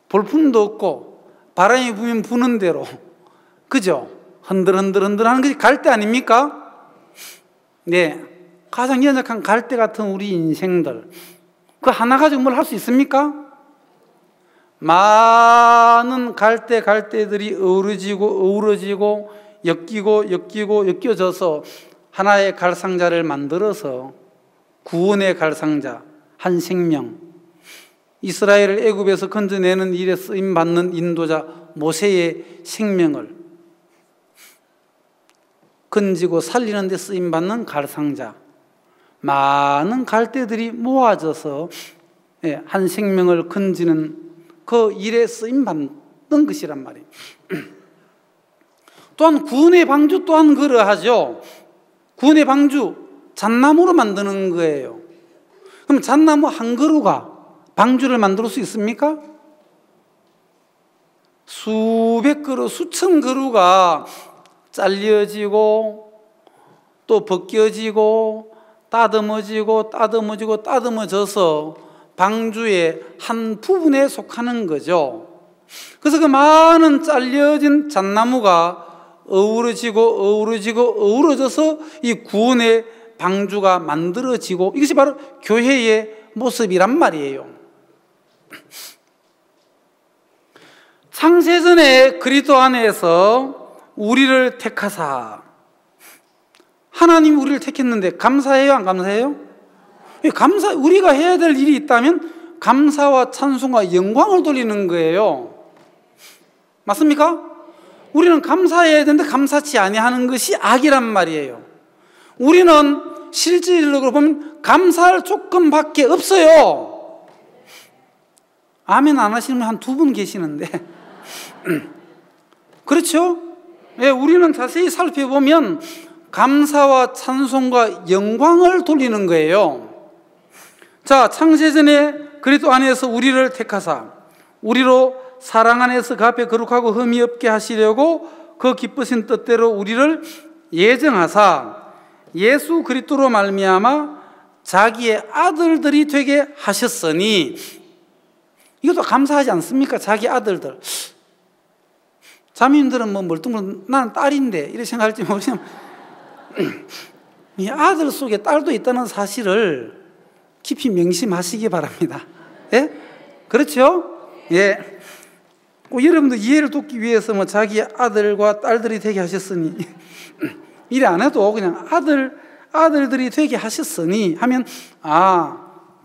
볼품도 없고 바람이 불면 부는 대로, 그죠? 흔들흔들 하는 것이 갈대 아닙니까? 네, 가장 연약한 갈대 같은 우리 인생들, 그 하나 가지고 뭘 할 수 있습니까? 많은 갈대들이 어우러지고 엮여져서 하나의 갈상자를 만들어서 구원의 갈상자, 한 생명, 이스라엘을 애굽에서 건져내는 일에 쓰임받는 인도자 모세의 생명을 건지고 살리는 데 쓰임받는 갈상자, 많은 갈대들이 모아져서 한 생명을 건지는 그 일에 쓰임받는 것이란 말이에요. 또한 구원의 방주 또한 그러하죠. 구원의 방주, 잣나무로 만드는 거예요. 그럼 잣나무 한 그루가 방주를 만들 수 있습니까? 수백 그루, 수천 그루가 잘려지고 또 벗겨지고 따듬어져서 방주의 한 부분에 속하는 거죠. 그래서 그 많은 잘려진 잣나무가 어우러져서 이 구원의 방주가 만들어지고, 이것이 바로 교회의 모습이란 말이에요. 창세전에 그리스도 안에서 우리를 택하사, 하나님이 우리를 택했는데 감사해요, 안 감사해요? 우리가 해야 될 일이 있다면 감사와 찬송과 영광을 돌리는 거예요. 맞습니까? 우리는 감사해야 되는데 감사치 아니하는 것이 악이란 말이에요. 우리는 실질적으로 보면 감사할 조건밖에 없어요. 아멘 안 하시는 분 한 두 분 계시는데 그렇죠? 우리는 자세히 살펴보면 감사와 찬송과 영광을 돌리는 거예요. 자, 창세전에 그리스도 안에서 우리를 택하사 우리로 사랑 안에서 그 앞에 거룩하고 흠이 없게 하시려고 그 기쁘신 뜻대로 우리를 예정하사 예수 그리스도로 말미암아 자기의 아들들이 되게 하셨으니, 이것도 감사하지 않습니까? 자기 아들들. 자매님들은 뭐 멀뚱멀뚱 나는 딸인데 이렇게 생각할지 모르지만 이 아들 속에 딸도 있다는 사실을 깊이 명심하시기 바랍니다. 예? 그렇죠? 예. 여러분도 이해를 돕기 위해서 뭐 자기 아들과 딸들이 되게 하셨으니 이래 안 해도 그냥 아들들이 되게 하셨으니 하면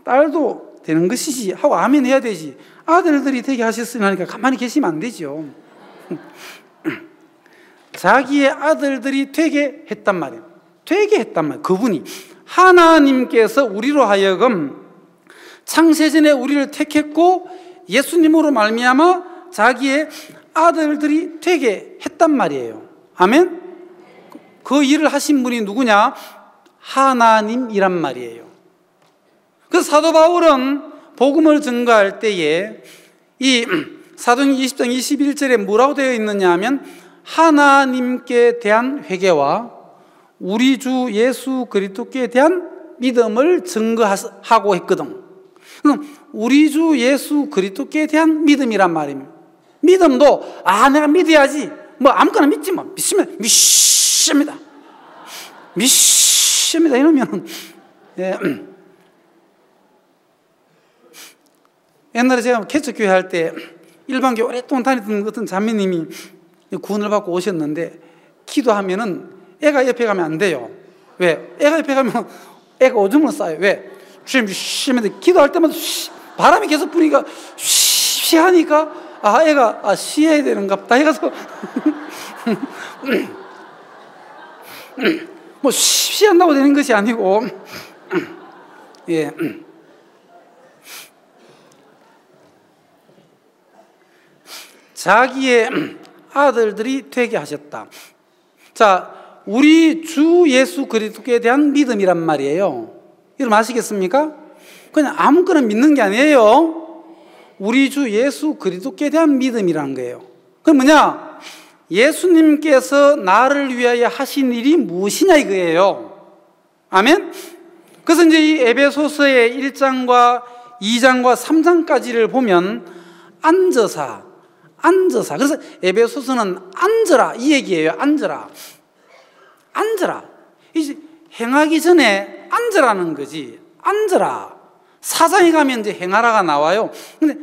딸도 되는 것이지 하고 아멘 해야 되지, 아들들이 되게 하셨으니 하니까 가만히 계시면 안 되죠. 자기의 아들들이 되게 했단 말이에요. 되게 했단 말이에요. 그분이 하나님께서 우리로 하여금 창세전에 우리를 택했고 예수님으로 말미암아 자기의 아들들이 되게 했단 말이에요. 아멘? 그 일을 하신 분이 누구냐? 하나님이란 말이에요. 그래서 사도 바울은 복음을 증거할 때에 이 사도행전 20장 21절에 뭐라고 되어 있느냐 하면 하나님께 대한 회개와 우리 주 예수 그리스도께 대한 믿음을 증거하고 했거든. 그럼 우리 주 예수 그리스도께 대한 믿음이란 말입니다. 믿음도 내가 믿어야지 뭐 아무거나 믿지 뭐 믿습니다 이러면 옛날에 제가 개척교회 할 때 일반교회 오랫동안 다니던 어떤 자매님이 구원을 받고 오셨는데 기도하면은 애가 옆에 가면 안 돼요. 왜? 애가 옆에 가면 애가 오줌을 싸요. 왜? 주님 쉬면서 기도할 때마다 바람이 계속 부니까 쉬하니까 애가 쉬어야 되는가 보다 해가서 뭐 쉬한다고 되는 것이 아니고 예. 자기의 아들들이 되게 하셨다. 자, 우리 주 예수 그리스도에 대한 믿음이란 말이에요. 여러분 아시겠습니까? 그냥 아무거나 믿는 게 아니에요. 우리 주 예수 그리스도에 대한 믿음이라는 거예요. 그럼 뭐냐? 예수님께서 나를 위하여 하신 일이 무엇이냐 이거예요. 아멘? 그래서 이제 이 에베소서의 1장과 2장과 3장까지를 보면 앉아서 그래서 에베소서는 앉으라 이 얘기예요. 앉으라 이제 행하기 전에 앉으라는 거지. 앉으라. 사장에 가면 이제 행하라가 나와요. 근데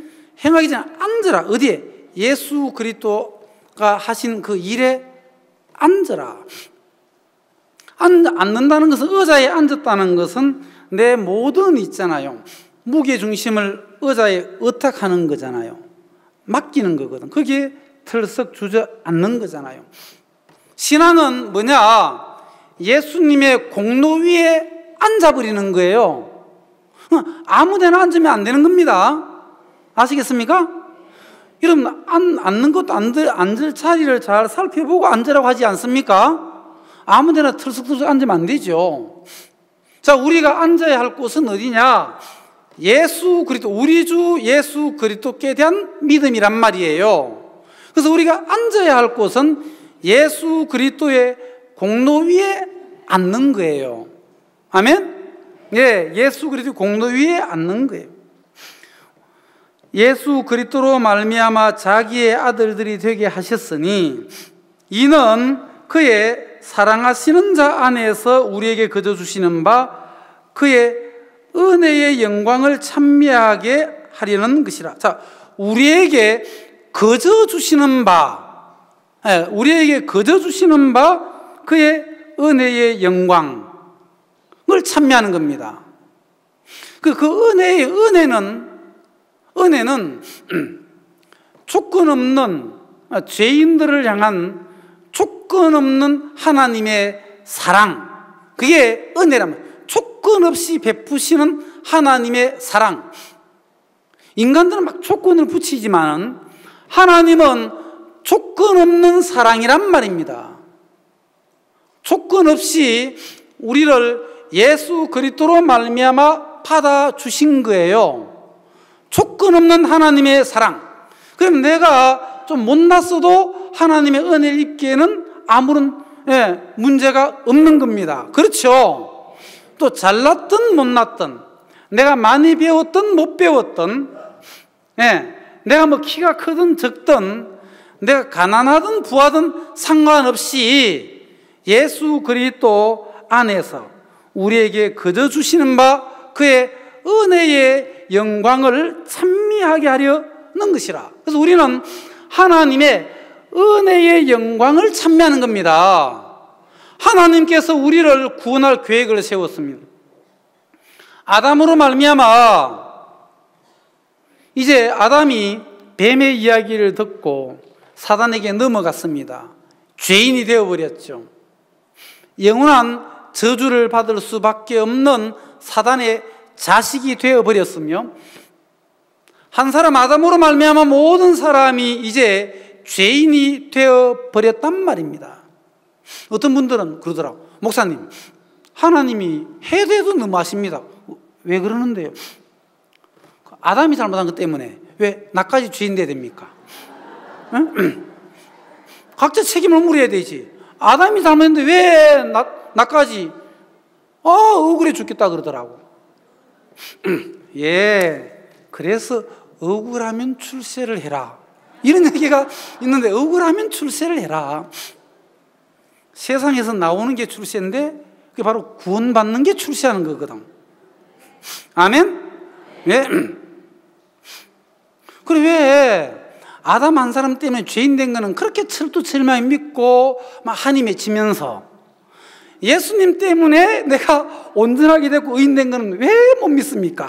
행하기 전에 앉으라. 어디에? 예수 그리스도가 하신 그 일에 앉으라. 앉는다는 것은, 의자에 앉았다는 것은 내 모든 있잖아요, 무게 중심을 의자에 의탁하는 거잖아요. 맡기는 거거든. 거기에 털썩 주저앉는 거잖아요. 신앙은 뭐냐? 예수님의 공로 위에 앉아버리는 거예요. 아무 데나 앉으면 안 되는 겁니다. 아시겠습니까? 여러분, 앉는 것도 앉을 자리를 잘 살펴보고 앉으라고 하지 않습니까? 아무 데나 털썩털썩 앉으면 안 되죠. 자, 우리가 앉아야 할 곳은 어디냐? 예수 그리스도, 우리 주 예수 그리스도께 대한 믿음이란 말이에요. 그래서 우리가 앉아야 할 곳은 예수 그리스도의 공로 위에 앉는 거예요. 아멘? 예, 예수 그리스도 공로 위에 앉는 거예요. 예수 그리스도로 말미암아 자기의 아들들이 되게 하셨으니 이는 그의 사랑하시는 자 안에서 우리에게 거저 주시는 바 그의 은혜의 영광을 찬미하게 하려는 것이라. 자, 우리에게 거저 주시는 바, 우리에게 거저 주시는 바 그의 은혜의 영광을 찬미하는 겁니다. 그 은혜는 조건 없는, 죄인들을 향한 조건 없는 하나님의 사랑, 그게 은혜라면 조건 없이 베푸시는 하나님의 사랑. 인간들은 막 조건을 붙이지만 하나님은 조건 없는 사랑이란 말입니다. 조건 없이 우리를 예수 그리스도로 말미암아 받아주신 거예요. 조건 없는 하나님의 사랑. 그럼 내가 좀 못났어도 하나님의 은혜를 입기에는 아무런 문제가 없는 겁니다. 그렇죠? 또 잘났든 못났든, 내가 많이 배웠든 못 배웠든, 내가 뭐 키가 크든 적든, 내가 가난하든 부하든 상관없이 것이 예수 그리스도 안에서 우리에게 거저 주시는 바 그의 은혜의 영광을 찬미하게 하려는 것이라. 그래서 우리는 하나님의 은혜의 영광을 찬미하는 겁니다. 하나님께서 우리를 구원할 계획을 세웠습니다. 아담으로 말미암아 이제 아담이 뱀의 이야기를 듣고 사단에게 넘어갔습니다. 죄인이 되어버렸죠. 영원한 저주를 받을 수밖에 없는 사단의 자식이 되어버렸으며, 한 사람 아담으로 말미암아 모든 사람이 이제 죄인이 되어버렸단 말입니다. 어떤 분들은 그러더라고. 목사님, 하나님이 해도 해도 너무하십니다. 왜 그러는데요? 아담이 잘못한 것 때문에 왜 나까지 죄인 돼야 됩니까? 응? 각자 책임을 물어야 되지. 아담이 잘못했는데 왜 나까지 억울해 죽겠다 그러더라고. 예, 그래서 억울하면 출세를 해라, 이런 얘기가 있는데, 억울하면 출세를 해라. 세상에서 나오는 게 출세인데 그게 바로 구원받는 게 출세하는 거거든. 아멘? 예. 그래, 왜 아담 한 사람 때문에 죄인 된 거는 그렇게 철두철미하게 믿고 막 한이 맺히면서, 예수님 때문에 내가 온전하게 되고 의인 된 거는 왜 못 믿습니까?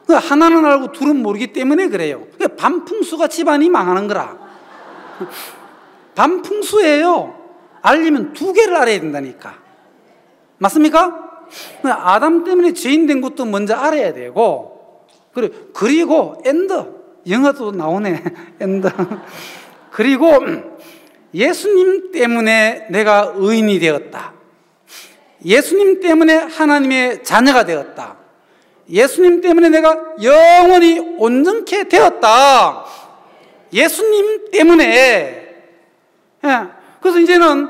하나는 알고 둘은 모르기 때문에 그래요. 반풍수가 집안이 망하는 거라. 반풍수예요. 알려면 두 개를 알아야 된다니까. 맞습니까? 아담 때문에 죄인 된 것도 먼저 알아야 되고, 그리고 엔드, 영어도 나오네, 엔드. 그리고 예수님 때문에 내가 의인이 되었다. 예수님 때문에 하나님의 자녀가 되었다. 예수님 때문에 내가 영원히 온전케 되었다. 예수님 때문에. 그래서 이제는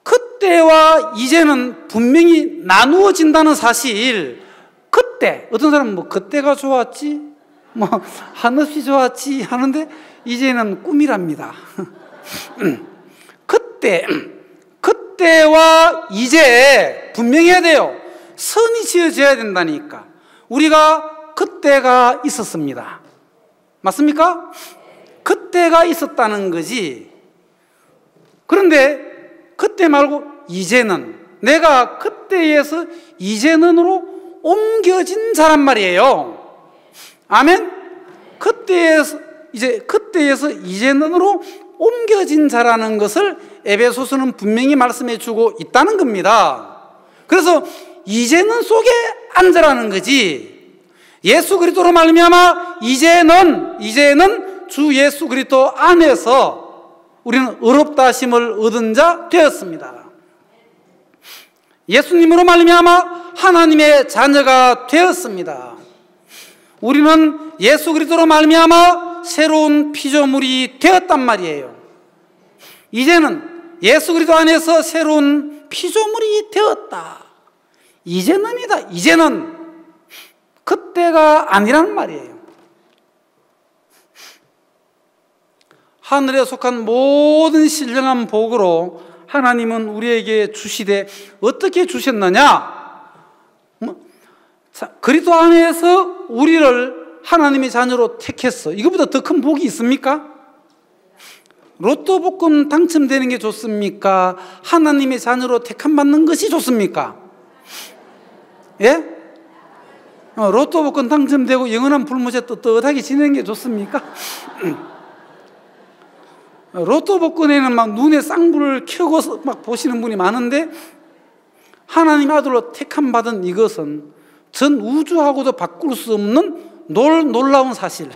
그때와 이제는 분명히 나누어진다는 사실. 그때 어떤 사람은 뭐 그때가 좋았지, 뭐 한없이 좋았지 하는데 이제는 꿈이랍니다. 그때와 이제 분명해야 돼요. 선이 지어져야 된다니까. 우리가 그때가 있었습니다. 맞습니까? 그때가 있었다는 거지. 그런데 그때 말고 이제는, 내가 그때에서 이제는으로 옮겨진 자란 말이에요. 아멘? 그때에서 이제는으로 옮겨진 자라는 것을 에베소서는 분명히 말씀해 주고 있다는 겁니다. 그래서 이제는 속에 앉으라는 거지. 예수 그리스도로 말미암아 이제는 주 예수 그리스도 안에서 우리는 의롭다 하심을 얻은 자 되었습니다. 예수님으로 말미암아 하나님의 자녀가 되었습니다. 우리는 예수 그리스도로 말미암아 새로운 피조물이 되었단 말이에요. 이제는 예수 그리스도 안에서 새로운 피조물이 되었다. 이제는이다. 이제는 그때가 아니란 말이에요. 하늘에 속한 모든 신령한 복으로 하나님은 우리에게 주시되 어떻게 주셨느냐? 그리스도 안에서 우리를 하나님의 자녀로 택했어. 이것보다 더 큰 복이 있습니까? 로또 복권 당첨되는 게 좋습니까? 하나님의 자녀로 택함받는 것이 좋습니까? 예? 로또 복권 당첨되고 영원한 불못에 떳떳하게 지내는 게 좋습니까? 로또 복권에는 막 눈에 쌍불을 켜고 막 보시는 분이 많은데, 하나님 아들로 택함받은 이것은 전 우주하고도 바꿀 수 없는 놀라운 사실.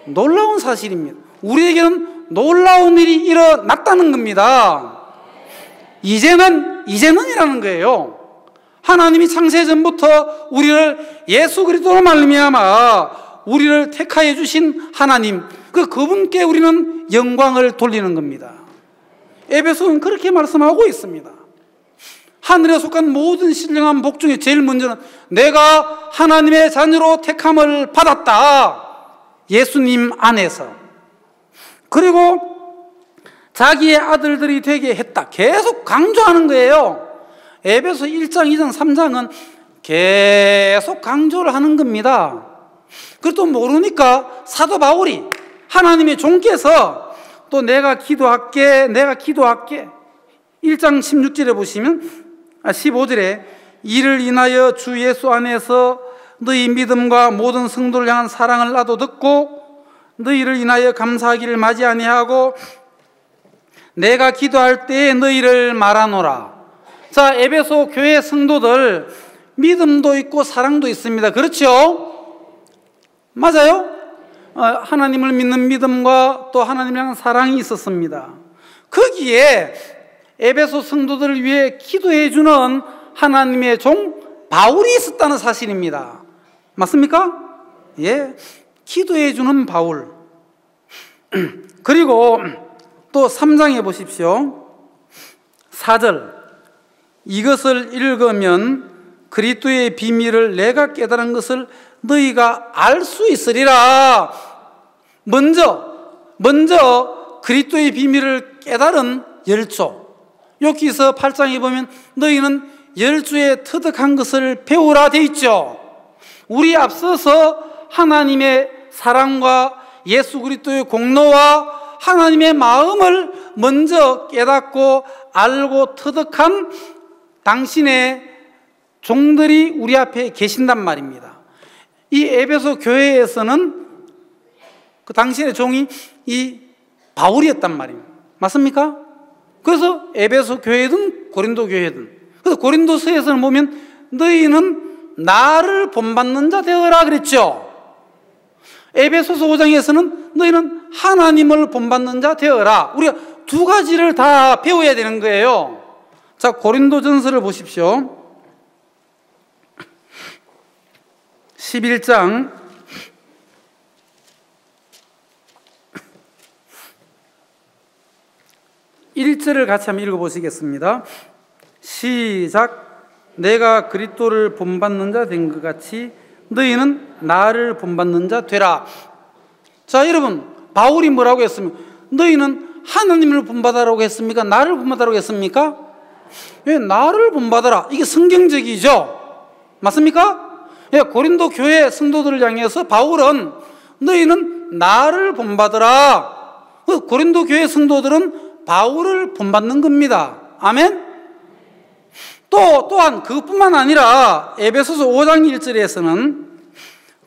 놀라운 사실입니다. 우리에게는 놀라운 일이 일어났다는 겁니다. 이제는이라는 거예요. 하나님이 창세전부터 우리를 예수 그리스도로 말미암아 우리를 택하여 주신 하나님, 그분께 우리는 영광을 돌리는 겁니다. 에베소는 그렇게 말씀하고 있습니다. 하늘에 속한 모든 신령한 복 중에 제일 먼저는 내가 하나님의 자녀로 택함을 받았다. 예수님 안에서. 그리고 자기의 아들들이 되게 했다. 계속 강조하는 거예요. 에베소 1장, 2장, 3장은 계속 강조를 하는 겁니다. 그것도 모르니까 사도 바울이 하나님의 종께서 또 내가 기도할게 1장 16절에 보시면 15절에 이를 인하여 주 예수 안에서 너희 믿음과 모든 성도를 향한 사랑을 나도 듣고 너희를 인하여 감사하기를 마지 아니하고 내가 기도할 때에 너희를 말하노라. 자, 에베소 교회 성도들 믿음도 있고 사랑도 있습니다. 그렇죠? 맞아요? 하나님을 믿는 믿음과 또 하나님을 향한 사랑이 있었습니다. 거기에 에베소 성도들을 위해 기도해 주는 하나님의 종 바울이 있었다는 사실입니다. 맞습니까? 예, 기도해 주는 바울. 그리고 또 3장에 보십시오. 4절 이것을 읽으면 그리스도의 비밀을 내가 깨달은 것을 너희가 알 수 있으리라. 먼저 그리스도의 비밀을 깨달은 열조. 여기서 8장에 보면 너희는 열조에 터득한 것을 배우라 돼 있죠. 우리 앞서서 하나님의 사랑과 예수 그리스도의 공로와 하나님의 마음을 먼저 깨닫고 알고 터득한 당신의 종들이 우리 앞에 계신단 말입니다. 이 에베소 교회에서는 그 당신의 종이 이 바울이었단 말입니다. 맞습니까? 그래서 에베소 교회든 고린도 교회든, 그래서 고린도서에서는 보면 너희는 나를 본받는 자 되어라 그랬죠. 에베소서 5장에서는 너희는 하나님을 본받는 자 되어라. 우리가 두 가지를 다 배워야 되는 거예요. 자, 고린도전서를 보십시오. 11장 1절을 같이 한번 읽어보시겠습니다. 시작. 내가 그리스도를 본받는 자 된 것 같이 너희는 나를 본받는 자 되라. 자, 여러분, 바울이 뭐라고 했습니까? 너희는 하나님을 본받으라고 했습니까? 나를 본받으라고 했습니까? 왜 나를 본받아라? 이게 성경적이죠? 맞습니까? 예, 고린도 교회 성도들을 향해서 바울은 너희는 나를 본받으라. 고린도 교회 성도들은 바울을 본받는 겁니다. 아멘? 또한 그것뿐만 아니라 에베소서 5장 1절에서는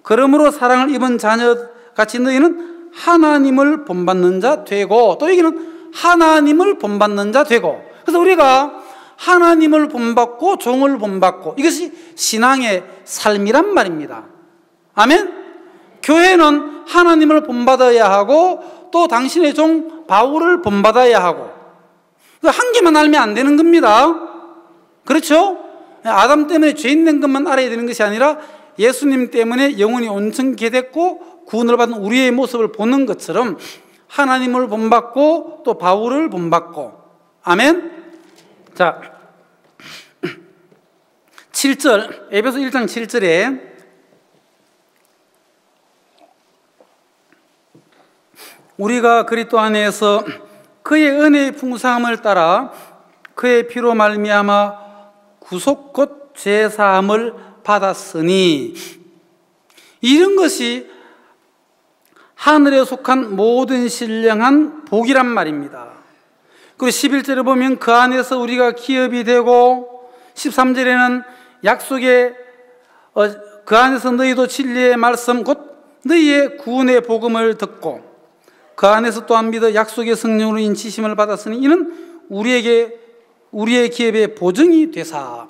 그러므로 사랑을 입은 자녀같이 너희는 하나님을 본받는 자 되고, 또 여기는 하나님을 본받는 자 되고, 그래서 우리가 하나님을 본받고 종을 본받고, 이것이 신앙의 삶이란 말입니다. 아멘? 교회는 하나님을 본받아야 하고 또 당신의 종 바울을 본받아야 하고, 한 개만 알면 안 되는 겁니다. 그렇죠? 아담 때문에 죄인 된 것만 알아야 되는 것이 아니라 예수님 때문에 영혼이 온전케 됐고 구원을 받은 우리의 모습을 보는 것처럼 하나님을 본받고 또 바울을 본받고. 아멘? 자, 7절, 에베소 1장 7절에 우리가 그리스도 안에서 그의 은혜의 풍성함을 따라 그의 피로 말미암아 구속 곧 죄사함을 받았으니, 이런 것이 하늘에 속한 모든 신령한 복이란 말입니다. 그리고 11절에 보면 그 안에서 우리가 기업이 되고, 13절에는 약속의 그 안에서 너희도 진리의 말씀 곧 너희의 구원의 복음을 듣고 그 안에서 또한 믿어 약속의 성령으로 인치심을 받았으니 이는 우리의 기업의 보증이 되사.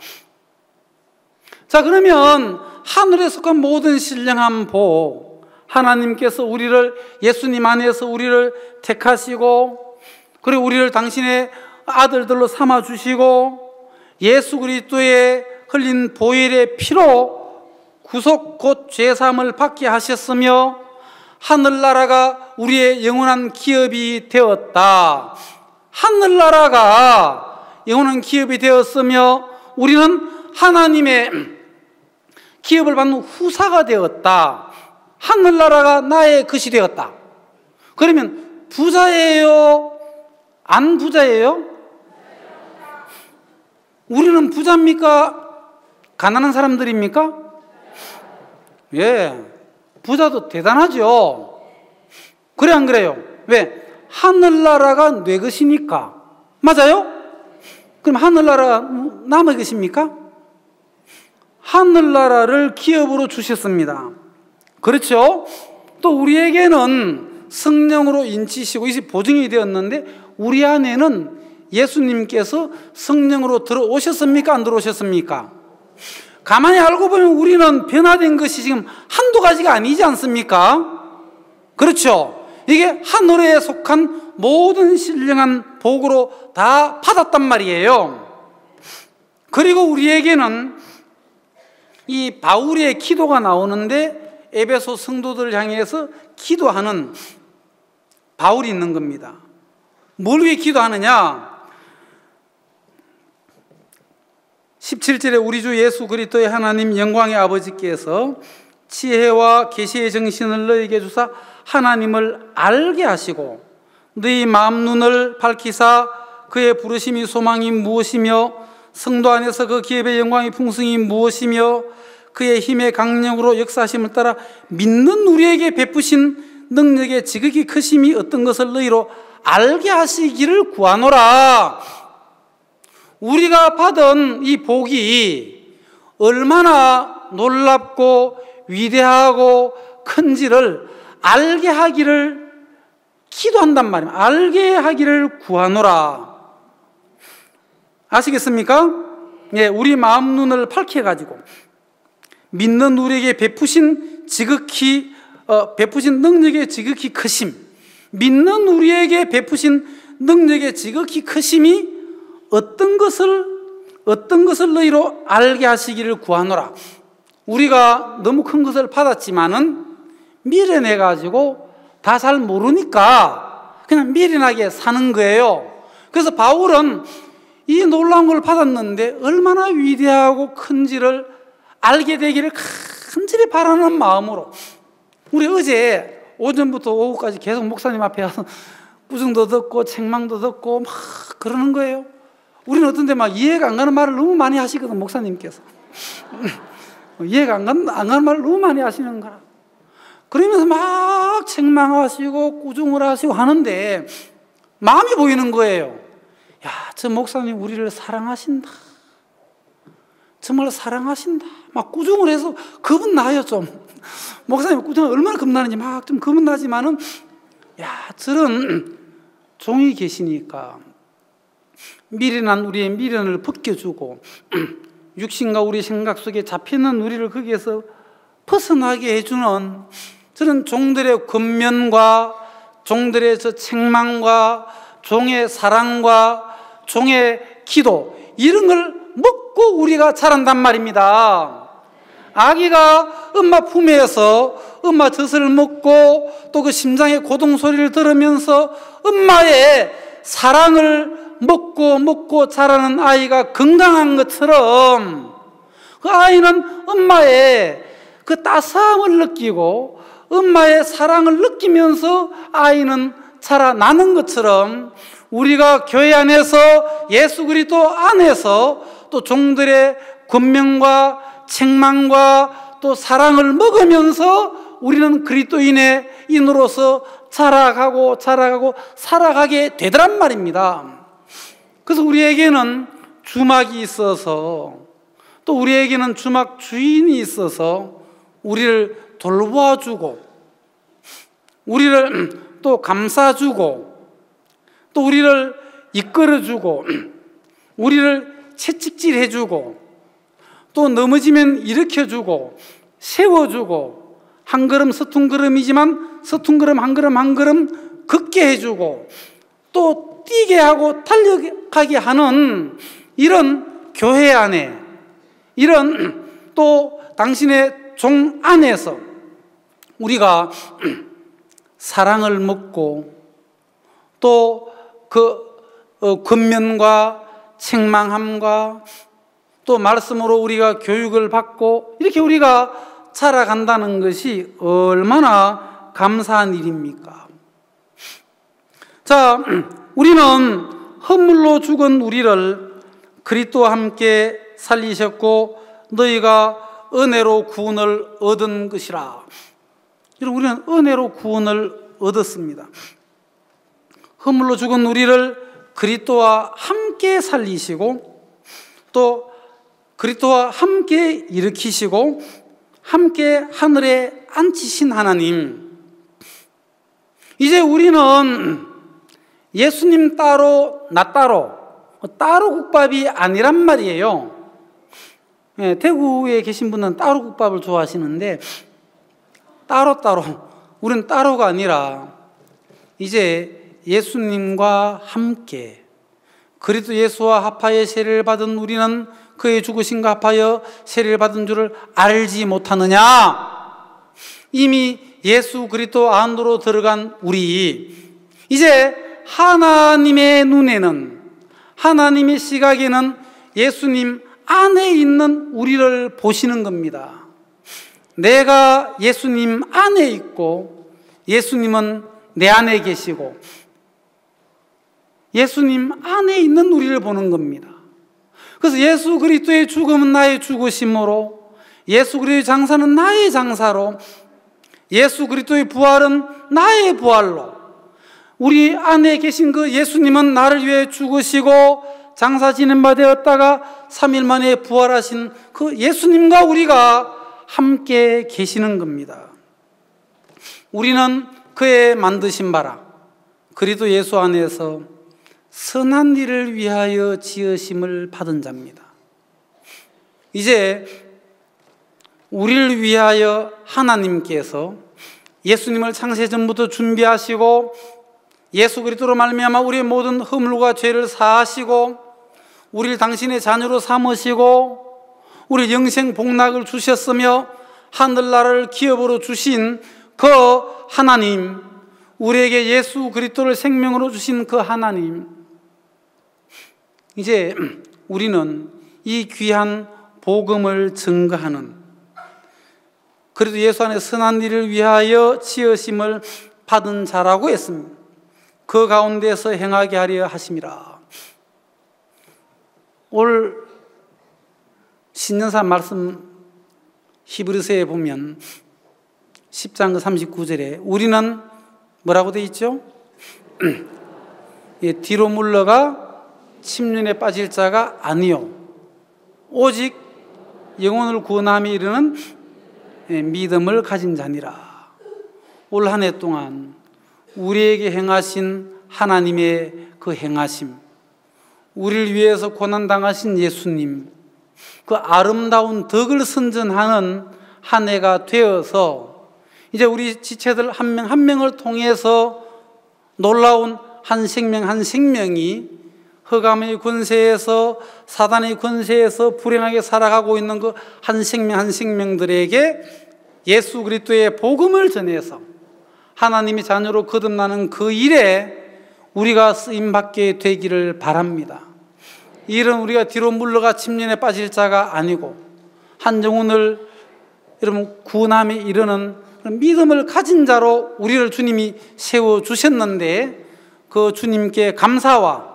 자, 그러면 하늘에 속한 모든 신령한 복, 하나님께서 우리를 예수님 안에서 우리를 택하시고 그리고 우리를 당신의 아들들로 삼아주시고 예수 그리스도의 흘린 보혈의 피로 구속 곧 죄사함을 받게 하셨으며 하늘나라가 우리의 영원한 기업이 되었다. 하늘나라가 영원한 기업이 되었으며 우리는 하나님의 기업을 받는 후사가 되었다. 하늘나라가 나의 것이 되었다. 그러면 부자예요? 안 부자예요? 우리는 부자입니까? 가난한 사람들입니까? 예, 부자도 대단하죠. 그래 안 그래요? 왜? 하늘나라가 내 것이니까. 맞아요? 그럼 하늘나라 남의 것입니까? 하늘나라를 기업으로 주셨습니다. 그렇죠? 또 우리에게는 성령으로 인치시고 이제 보증이 되었는데 우리 안에는 예수님께서 성령으로 들어오셨습니까? 안 들어오셨습니까? 가만히 알고 보면 우리는 변화된 것이 지금 한두 가지가 아니지 않습니까? 그렇죠? 이게 하늘에 속한 모든 신령한 복으로 다 받았단 말이에요. 그리고 우리에게는 이 바울의 기도가 나오는데 에베소 성도들을 향해서 기도하는 바울이 있는 겁니다. 뭘 위해 기도하느냐? 17절에 우리 주 예수 그리스도의 하나님 영광의 아버지께서 지혜와 계시의 정신을 너희에게 주사 하나님을 알게 하시고 너희 마음 눈을 밝히사 그의 부르심이 소망이 무엇이며 성도 안에서 그 기업의 영광의 풍성이 무엇이며 그의 힘의 강력으로 역사하심을 따라 믿는 우리에게 베푸신 능력의 지극히 크심이 어떤 것을 너희로 알게 하시기를 구하노라. 우리가 받은 이 복이 얼마나 놀랍고 위대하고 큰지를 알게 하기를 기도한단 말입니다. 알게 하기를 구하노라. 아시겠습니까? 예, 우리 마음 눈을 밝혀가지고 믿는 우리에게 베푸신 지극히 베푸신 능력의 지극히 크심, 믿는 우리에게 베푸신 능력의 지극히 크심이 어떤 것을 너희로 알게 하시기를 구하노라. 우리가 너무 큰 것을 받았지만은 미련해 가지고 다 잘 모르니까 그냥 미련하게 사는 거예요. 그래서 바울은 이 놀라운 걸 받았는데 얼마나 위대하고 큰지를 알게 되기를 간절히 바라는 마음으로, 우리 어제 오전부터 오후까지 계속 목사님 앞에 와서 꾸중도 듣고 책망도 듣고 막 그러는 거예요. 우리는 어떤 데 막 이해가 안 가는 말을 너무 많이 하시거든, 목사님께서. 이해가 안 가는 말을 너무 많이 하시는 거라. 그러면서 막 책망하시고 꾸중을 하시고 하는데 마음이 보이는 거예요. 야, 저 목사님 우리를 사랑하신다. 정말 사랑하신다. 막 꾸중을 해서 겁은 나요, 좀. 목사님 꾸중을 얼마나 겁나는지 막 좀 겁은 나지만은, 야, 저런 종이 계시니까 미련한 우리의 미련을 벗겨주고 육신과 우리 생각 속에 잡히는 우리를 거기에서 벗어나게 해주는 저는 종들의 권면과 종들의 저 책망과 종의 사랑과 종의 기도, 이런 걸 먹고 우리가 자란단 말입니다. 아기가 엄마 품에서 엄마 젖을 먹고 또 그 심장의 고동 소리를 들으면서 엄마의 사랑을 먹고 자라는 아이가 건강한 것처럼, 그 아이는 엄마의 그 따스함을 느끼고 엄마의 사랑을 느끼면서 아이는 자라나는 것처럼, 우리가 교회 안에서 예수 그리스도 안에서 또 종들의 권면과 책망과 또 사랑을 먹으면서 우리는 그리스도인의 인으로서 자라가고 살아가게 되더란 말입니다. 그래서 우리에게는 주막이 있어서, 또 우리에게는 주막 주인이 있어서 우리를 돌보아주고, 우리를 또 감싸주고, 또 우리를 이끌어주고, 우리를 채찍질해주고, 또 넘어지면 일으켜주고 세워주고, 한 걸음 서툰 걸음이지만 서툰 걸음 한 걸음 걷게 해주고, 또 뛰게 하고 달려가게 하는 이런 교회 안에, 이런 또 당신의 종 안에서 우리가 사랑을 먹고 또 그 권면과 책망함과 또 말씀으로 우리가 교육을 받고 이렇게 우리가 자라간다는 것이 얼마나 감사한 일입니까? 자, 우리는 허물로 죽은 우리를 그리스도와 함께 살리셨고 너희가 은혜로 구원을 얻은 것이라. 우리는 은혜로 구원을 얻었습니다. 허물로 죽은 우리를 그리스도와 함께 살리시고 또 그리스도와 함께 일으키시고 함께 하늘에 앉히신 하나님, 이제 우리는 예수님 따로 나 따로 국밥이 아니란 말이에요. 예, 대구에 계신 분은 따로 국밥을 좋아하시는데 따로 우리는 따로가 아니라 이제 예수님과 함께 그리스도 예수와 합하여 세례를 받은 우리는 그의 죽으심과 합하여 세례를 받은 줄을 알지 못하느냐? 이미 예수 그리스도 안으로 들어간 우리, 이제 하나님의 눈에는, 하나님의 시각에는 예수님 안에 있는 우리를 보시는 겁니다. 내가 예수님 안에 있고 예수님은 내 안에 계시고 예수님 안에 있는 우리를 보는 겁니다. 그래서 예수 그리스도의 죽음은 나의 죽으심으로, 예수 그리스도의 장사는 나의 장사로, 예수 그리스도의 부활은 나의 부활로, 우리 안에 계신 그 예수님은 나를 위해 죽으시고 장사 지낸 바 되었다가 3일 만에 부활하신 그 예수님과 우리가 함께 계시는 겁니다. 우리는 그의 만드신 바라 그리스도 예수 안에서 선한 일을 위하여 지으심을 받은 자입니다. 이제 우리를 위하여 하나님께서 예수님을 창세 전부터 준비하시고 예수 그리스도로 말미암아 우리의 모든 허물과 죄를 사하시고 우리를 당신의 자녀로 삼으시고 우리 영생 복락을 주셨으며 하늘나라를 기업으로 주신 그 하나님, 우리에게 예수 그리스도를 생명으로 주신 그 하나님, 이제 우리는 이 귀한 복음을 증거하는, 그래도 예수 안에 선한 일을 위하여 지으심을 받은 자라고 했습니다. 그 가운데서 행하게 하려 하심이라. 올 신년사 말씀 히브리서에 보면 10장 39절에 우리는 뭐라고 되어 있죠? 뒤로 물러가 침륜에 빠질 자가 아니요 오직 영혼을 구원함에 이르는 믿음을 가진 자니라. 올 한 해 동안 우리에게 행하신 하나님의 그 행하심, 우리를 위해서 고난당하신 예수님, 그 아름다운 덕을 선전하는 한 해가 되어서 이제 우리 지체들 한 명 한 명을 통해서 놀라운 한 생명 한 생명이 흑암의 권세에서 사단의 권세에서 불행하게 살아가고 있는 그 한 생명 한 생명들에게 예수 그리스도의 복음을 전해서 하나님의 자녀로 거듭나는 그 일에 우리가 쓰임받게 되기를 바랍니다. 이 일은 우리가 뒤로 물러가 침륜에 빠질 자가 아니고 한 영혼을 여러분 구원함에 이르는 믿음을 가진 자로 우리를 주님이 세워주셨는데 그 주님께 감사와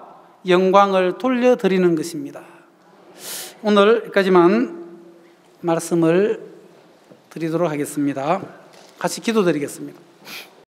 영광을 돌려드리는 것입니다. 오늘 여기까지만 말씀을 드리도록 하겠습니다. 같이 기도드리겠습니다.